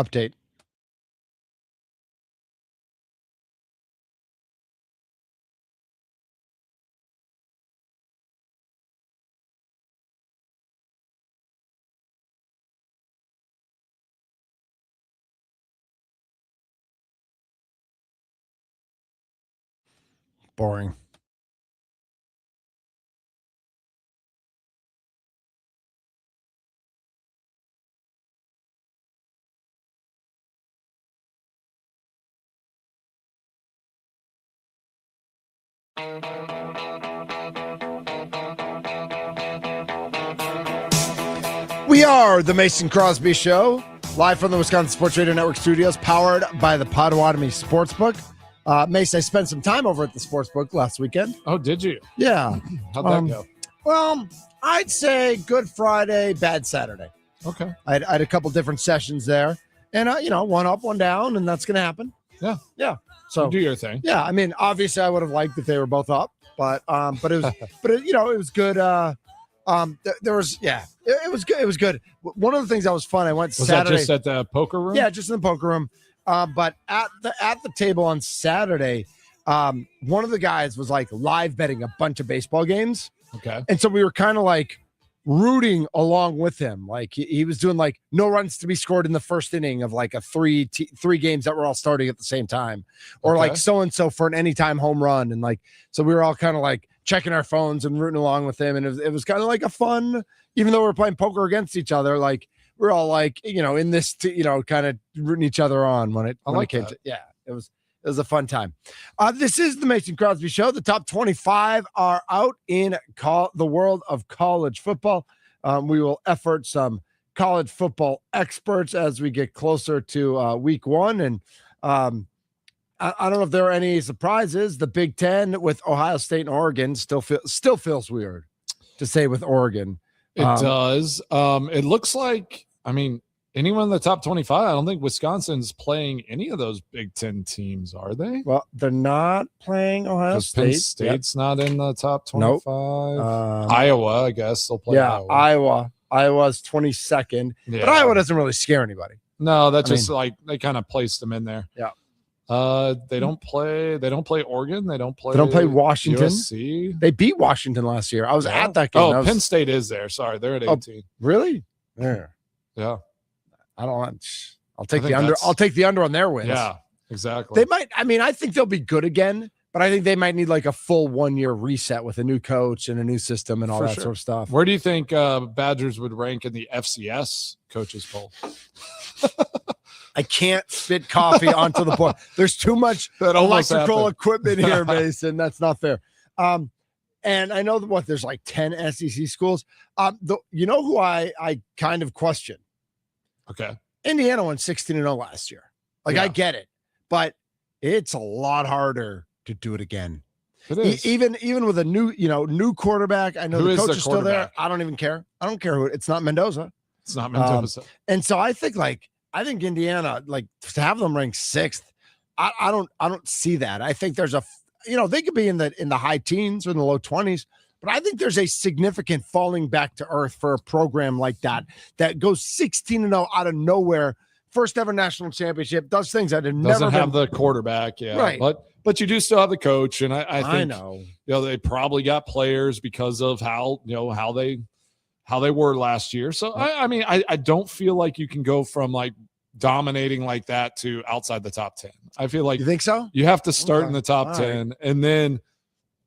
S3: update. Boring. We are the Mason Crosby Show, live from the Wisconsin Sports Radio Network studios, powered by the Potawatomi Sportsbook. Mace, I spent some time over at the Sportsbook last weekend.
S4: Oh, did you?
S3: Yeah.
S4: How'd that go?
S3: Well, I'd say good Friday, bad Saturday.
S4: Okay.
S3: I had a couple different sessions there, and one up, one down, and that's going to happen.
S4: Yeah.
S3: So
S4: You do your thing.
S3: yeah, I mean, obviously, I would have liked if they were both up, but it was, it was good. There was, it was good. It was good. One of the things that was fun, I went
S4: Was
S3: Saturday.
S4: that just at the poker room?
S3: Yeah, just in the poker room. But at the table on Saturday, one of the guys was like live betting a bunch of baseball games.
S4: Okay.
S3: And so we were kind of like rooting along with him. Like he was doing like no runs to be scored in the first inning of like a three games that were all starting at the same time, or like so-and-so for an anytime home run. And like, so we were all kind of like checking our phones and rooting along with him. And it was kind of like a fun, even though we were playing poker against each other, like we're all like, in this, kind of rooting each other on when it came to, yeah, it was a fun time. This is the Mason Crosby Show. The top 25 are out in the world of college football. We will effort some college football experts as we get closer to week one. And I don't know if there are any surprises. The Big Ten with Ohio State and Oregon still feels weird to say with Oregon.
S4: It does. It looks like, anyone in the top 25, I don't think Wisconsin's playing any of those Big Ten teams, are they?
S3: Well, they're not playing Ohio State.
S4: Penn State's not in the top 25.
S3: Nope.
S4: Iowa, I guess they'll play
S3: Iowa. Iowa's 22nd, but Iowa doesn't really scare anybody.
S4: No, that's like they kind of placed them in there.
S3: Yeah.
S4: They don't play Oregon. They don't play
S3: Washington.
S4: USC.
S3: They beat Washington last year. I was at that game.
S4: Oh, Penn State is there. Sorry, they're at 18.
S3: Really? There.
S4: Yeah.
S3: I don't want. I'll take the under. I'll take the under on their wins.
S4: Yeah, exactly.
S3: They might. I think they'll be good again, but I think they might need like a full 1 year reset with a new coach and a new system and all that sort of stuff.
S4: Where do you think Badgers would rank in the FCS coaches poll?
S3: I can't spit coffee onto the board. There's too much electrical equipment here, Mason. That's not fair. And I know there's like 10 SEC schools. You know who I kind of question?
S4: Okay.
S3: Indiana won 16-0 last year. I get it, but it's a lot harder to do it again.
S4: It is.
S3: Even with a new quarterback. I know the coach is still there. I don't even care. I don't care who it's not Mendoza.
S4: It's not Mendoza.
S3: And so I think Indiana, to have them ranked 6th, I don't see that. I think there's they could be in the high teens or in the low 20s, but I think there's a significant falling back to earth for a program like that goes 16-0 out of nowhere, first ever national championship, does things that
S4: doesn't have the quarterback,
S3: right?
S4: But you do still have the coach, and I think
S3: know
S4: they probably got players because of how they were last year. So I don't feel like you can go from like dominating like that to outside the top 10. I feel like
S3: you think so.
S4: You have to start in the top 10, and then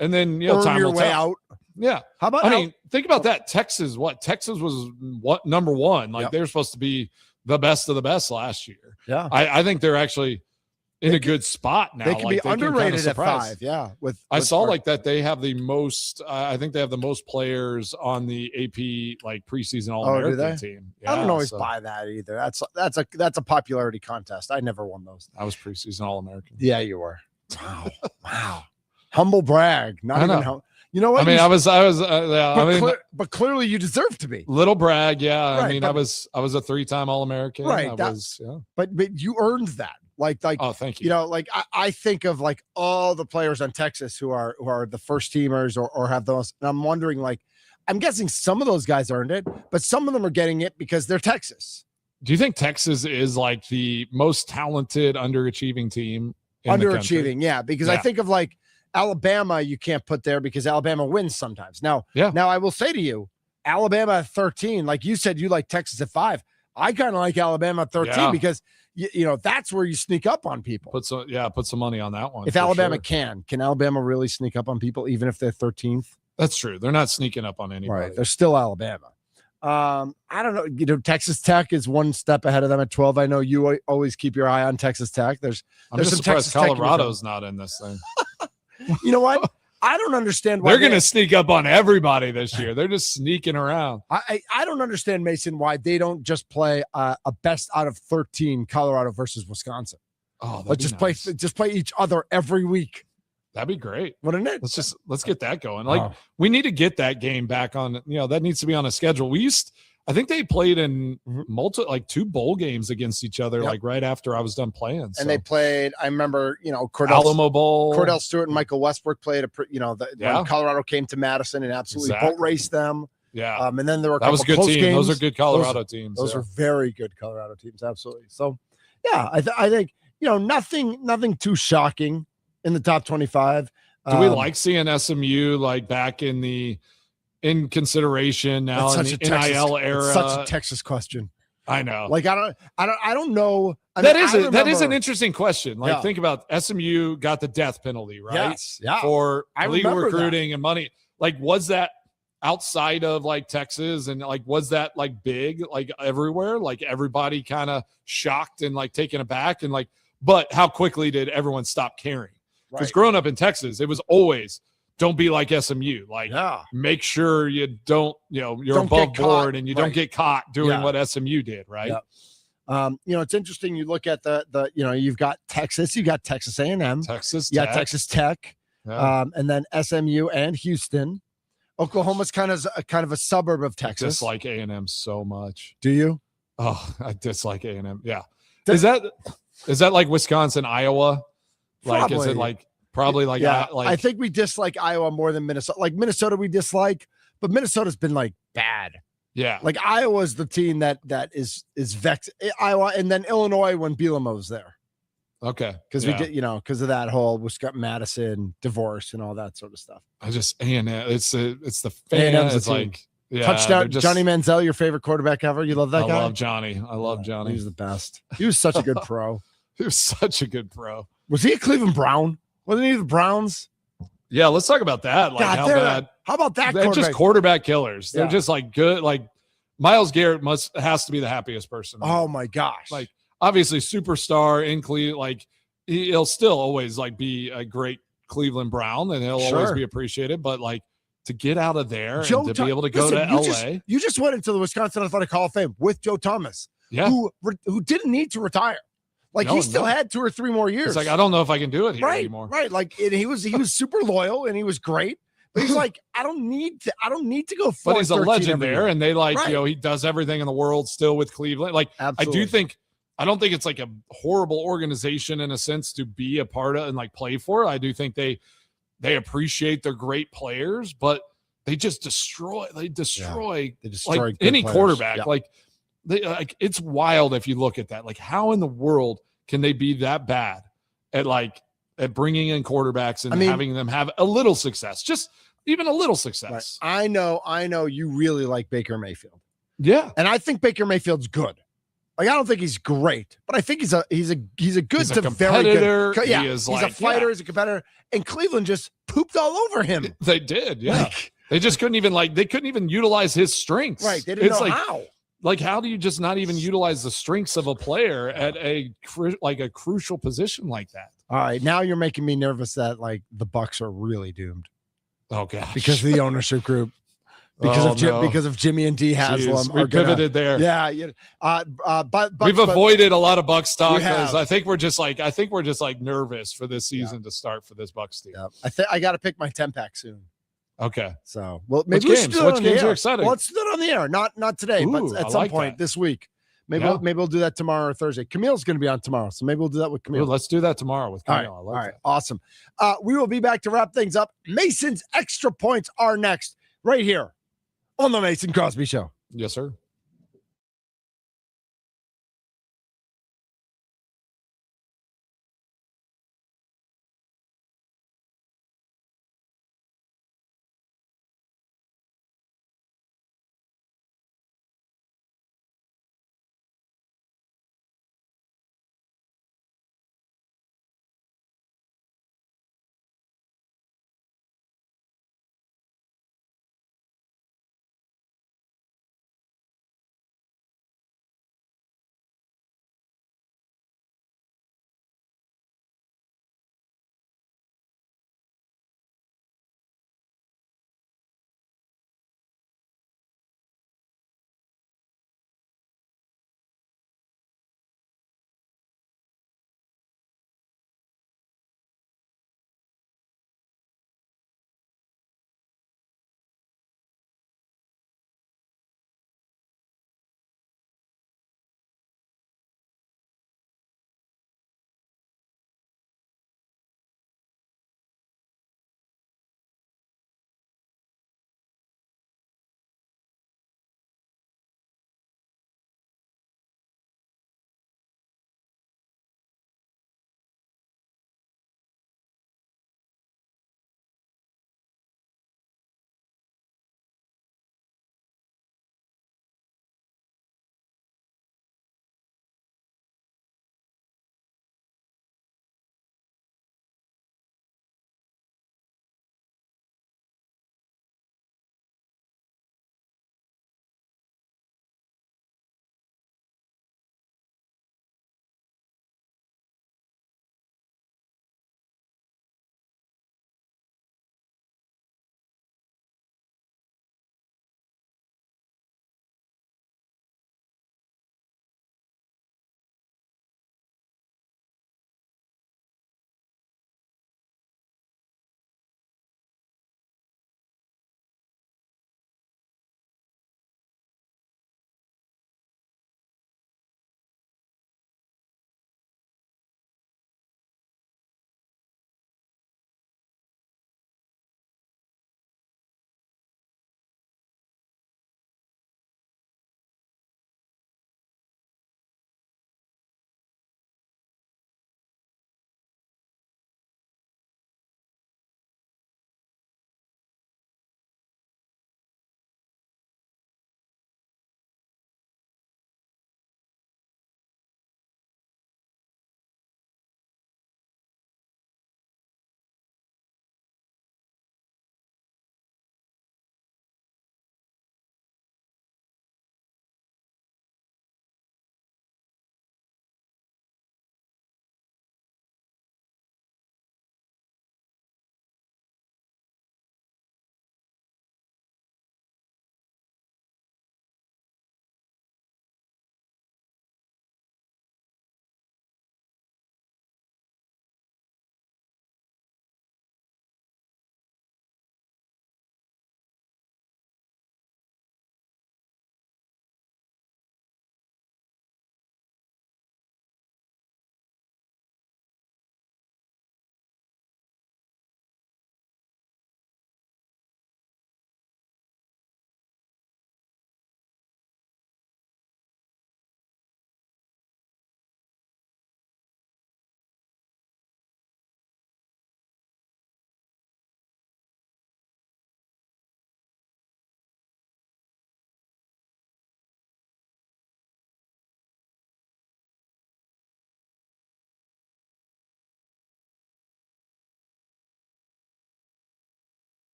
S3: earn
S4: time
S3: your
S4: will
S3: way
S4: tell.
S3: out.
S4: Yeah.
S3: How about
S4: think about that. Texas was number one. They're supposed to be the best of the best last year.
S3: Yeah.
S4: I think they're actually in a good spot now.
S3: They can be underrated at 5. Yeah.
S4: I saw that they have the most. I think they have the most players on the AP preseason All-American team. Yeah,
S3: I don't always buy that either. That's a popularity contest. I never won those.
S4: I was preseason All-American.
S3: Yeah, you were. Wow. Humble brag. Not even how. You know what?
S4: I was.
S3: But clearly you deserve to be.
S4: Little brag, yeah.
S3: Right,
S4: I was a 3-time All-American.
S3: Right. But you earned that.
S4: Oh, thank you.
S3: I think of all the players on Texas who are the first teamers or have those, and I'm wondering I'm guessing some of those guys earned it, but some of them are getting it because they're Texas.
S4: Do you think Texas is like the most talented underachieving team in the country?
S3: Underachieving, yeah, because I think of like Alabama, you can't put there because Alabama wins sometimes. Now I will say to you, Alabama at 13, like you said, you like Texas at 5. I kind of like Alabama at 13 because you know that's where you sneak up on people.
S4: Put some money on that one.
S3: If Alabama can Alabama really sneak up on people even if they're 13th?
S4: That's true. They're not sneaking up on anybody.
S3: Right. They're still Alabama. I don't know. You know, Texas Tech is one step ahead of them at 12. I know you always keep your eye on Texas Tech.
S4: I'm
S3: just
S4: some surprised Colorado's not in this thing.
S3: You know what? I don't understand why
S4: they're going to sneak up on everybody this year. They're just sneaking around.
S3: I don't understand, Mason, why they don't just play a best out of 13 Colorado versus Wisconsin.
S4: Oh,
S3: let's just play each other every week.
S4: That'd be great.
S3: Wouldn't it?
S4: Let's get that going. Like we need to get that game back on, that needs to be on a schedule. I think they played in like 2 bowl games against each other, like right after I was done playing.
S3: And they played, I remember,
S4: Alamo Bowl.
S3: Cordell Stewart and Michael Westbrook played when Colorado came to Madison and absolutely boat raced them.
S4: Yeah.
S3: And then there were
S4: that was a good team.
S3: Games.
S4: Those are good Colorado teams.
S3: Those are very good Colorado teams. Absolutely. So yeah, I think, nothing too shocking in the top 25.
S4: Do we like seeing SMU like back in consideration now in the NIL era?
S3: It's such a Texas question.
S4: I know.
S3: Like I don't know.
S4: That is an interesting question. Like think about SMU got the death penalty, right?
S3: Yes. Yeah.
S4: For illegal recruiting and money. Like was that outside of like Texas and like was that like big like everywhere? Like everybody kind of shocked and like taken aback and like, but how quickly did everyone stop caring? Because growing up in Texas, it was always don't be like SMU. Like make sure you don't, you're above board and you don't get caught doing what SMU did, right?
S3: Yeah. It's interesting. You look at the you've got Texas, you got Texas A&M,
S4: Texas
S3: Tech, and then SMU and Houston. Oklahoma's kind of a suburb of Texas.
S4: I dislike A&M so much.
S3: Do you?
S4: Oh, I dislike A&M. Yeah. Is that like Wisconsin, Iowa? Like,
S3: probably.
S4: Is it like probably like,
S3: I think we dislike Iowa more than Minnesota. Like Minnesota, we dislike, but Minnesota's been like bad.
S4: Yeah.
S3: Like Iowa's the team that is vexed. Iowa and then Illinois when Bielema's there.
S4: Okay.
S3: Because we get, because of that whole Wisconsin Madison divorce and all that sort of stuff.
S4: I just A&M. It's the fan. It's like
S3: touchdown. Johnny Manziel, your favorite quarterback ever. You love that guy?
S4: I love Johnny. I love Johnny.
S3: He was the best. He was such a good pro.
S4: He was such a good pro.
S3: Was he a Cleveland Brown? Wasn't he the Browns?
S4: Yeah, let's talk about that. Like
S3: how about that?
S4: They're just quarterback killers. They're just like good. Like Myles Garrett has to be the happiest person.
S3: Oh my gosh!
S4: Like obviously superstar in Cleveland. Like he'll still always like be a great Cleveland Brown, and he'll always be appreciated. But like to get out of there and to be able to go to LA,
S3: you just went into the Wisconsin Athletic Hall of Fame with Joe Thomas, who didn't need to retire. Like he still had 2 or 3 more years.
S4: It's like I don't know if I can do it here anymore.
S3: Right. Like he was super loyal and he was great. But he's like, I don't need to go.
S4: But he's a legend there, and they like he does everything in the world still with Cleveland. Like
S3: absolutely.
S4: I don't think it's like a horrible organization in a sense to be a part of and like play for. I do think they appreciate their great players, but they just destroy. They destroy like any quarterback. Yeah. Like it's wild if you look at that. Like how in the world can they be that bad at bringing in quarterbacks and having them have a little success, just even a little success.
S3: Right. I know you really like Baker Mayfield.
S4: Yeah.
S3: And I think Baker Mayfield's good. Like, I don't think he's great, but I think he's a good to very good. Yeah. He's a fighter. He's a competitor. And Cleveland just pooped all over him.
S4: They did. Yeah. They just couldn't even utilize his strengths.
S3: Right. They didn't know how.
S4: Like, how do you just not even utilize the strengths of a player at a crucial position like that?
S3: All right, now you're making me nervous that like the Bucs are really doomed.
S4: Oh gosh,
S3: because of the ownership group, because of Jimmy and D Haslam.
S4: We pivoted there.
S3: Yeah. But
S4: we've avoided a lot of Bucs talk because I think we're just like nervous for this season to start for this Bucs team.
S3: Yeah. I got to pick my 10-pack soon.
S4: Okay.
S3: So, well, maybe which games are exciting? Well, let's do it on the air. Not today, but at some point this week. Maybe we'll do that tomorrow or Thursday. Camille's going to be on tomorrow, so maybe we'll do that with Camille.
S4: Let's do that tomorrow with Camille.
S3: All right. Awesome. We will be back to wrap things up. Mason's extra points are next, right here on the Mason Crosby Show.
S4: Yes, sir.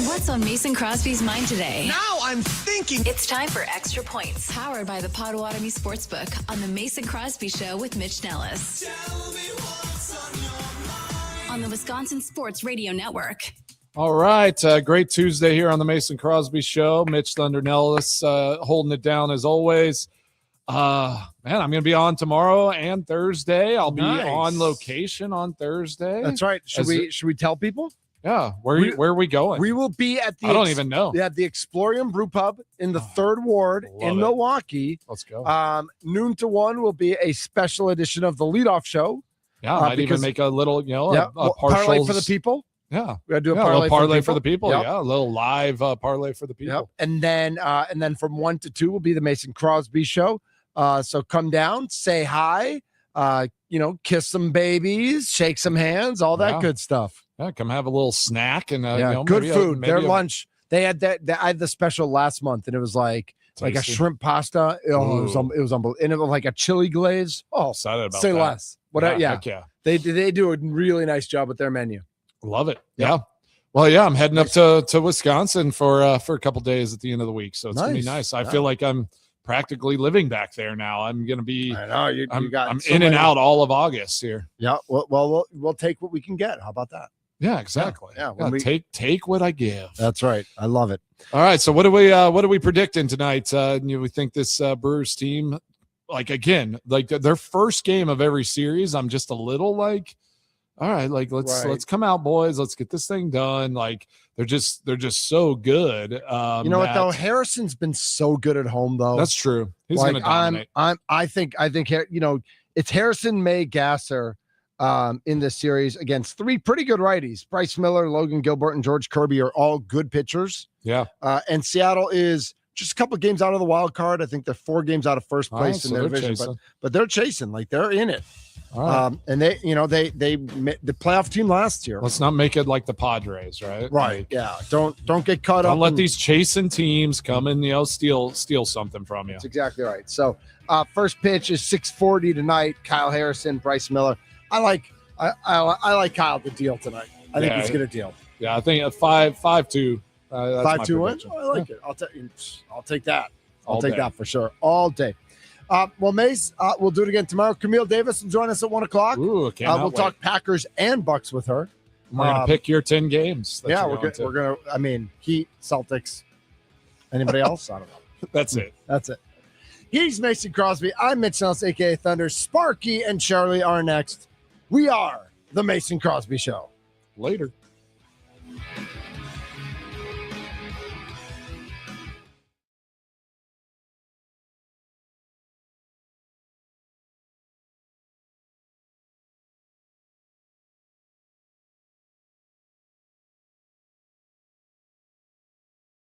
S1: What's on Mason Crosby's mind today?
S2: Now I'm thinking.
S1: It's time for Extra Points, powered by the Potawatomi Sportsbook on the Mason Crosby Show with Mitch Nellis. On the Wisconsin Sports Radio Network.
S4: All right. Great Tuesday here on the Mason Crosby Show. Mitch Thunder Nellis holding it down as always. Man, I'm going to be on tomorrow and Thursday. I'll be on location on Thursday.
S3: That's right. Should we tell people?
S4: Yeah. Where are we going?
S3: We will be at the
S4: I don't even know.
S3: Yeah, the Explorium Brew Pub in the 3rd Ward in Milwaukee.
S4: Let's go.
S3: Noon to 1 will be a special edition of the leadoff show.
S4: Yeah, I might even make a little, a
S3: parlay for the people.
S4: Yeah,
S3: we gotta do a
S4: parlay for the people. Yep. Yeah, a little live parlay for the people.
S3: Yep. And then from 1 to 2 will be the Mason Crosby Show. So come down, say hi, kiss some babies, shake some hands, all that good stuff.
S4: Yeah, come have a little snack and
S3: good food. Their lunch. They had that. I had the special last month, and it was like a shrimp pasta. Oh, it was unbelievable, and it was like a chili glaze. Oh,
S4: excited about
S3: say
S4: that.
S3: less. They do a really nice job with their menu.
S4: Love it. Yeah. Well, yeah, I'm heading up to Wisconsin for a couple days at the end of the week, so it's gonna be nice. I feel like I'm practically living back there now. I'm gonna be. I know I'm in and out all of August here.
S3: Yeah. Well, we'll take what we can get. How about that?
S4: Yeah, exactly. Yeah. Take what I give.
S3: That's right. I love it.
S4: All right. So what are we predicting tonight? We think this Brewers team, again, their first game of every series. I'm just a little like, all right, let's come out, boys. Let's get this thing done. They're just so good.
S3: You know what though? Harrison's been so good at home though.
S4: That's true. He's gonna dominate.
S3: I think it's Harrison, May, Gasser. In this series against 3 pretty good righties. Bryce Miller, Logan Gilbert, and George Kirby are all good pitchers.
S4: Yeah.
S3: And Seattle is just a couple of games out of the wild card. I think they're 4 games out of first place in their division, but they're chasing, they're in it. Right. And they the playoff team last year.
S4: Let's not make it like the Padres, right?
S3: Right. Yeah. Don't get caught up.
S4: Don't let these chasing teams come and steal something from you.
S3: That's exactly right. So first pitch is 6:40 tonight. Kyle Harrison, Bryce Miller. I like Kyle to deal tonight. I think he's going to deal.
S4: Yeah, I think a 5-2.
S3: 5-2 win. I like it. I'll take that. I'll take that for sure all day. Well, Mace, we'll do it again tomorrow. Camille Davis will join us at 1 o'clock.
S4: Ooh,
S3: we'll talk Packers and Bucks with her.
S4: We're gonna pick your 10 games.
S3: Yeah, we're gonna. I mean, Heat, Celtics. Anybody else? I don't know.
S4: That's it.
S3: He's Mason Crosby. I'm Mitch Nellis, aka Thunder. Sparky and Charlie are next. We are the Mason Crosby Show.
S4: Later.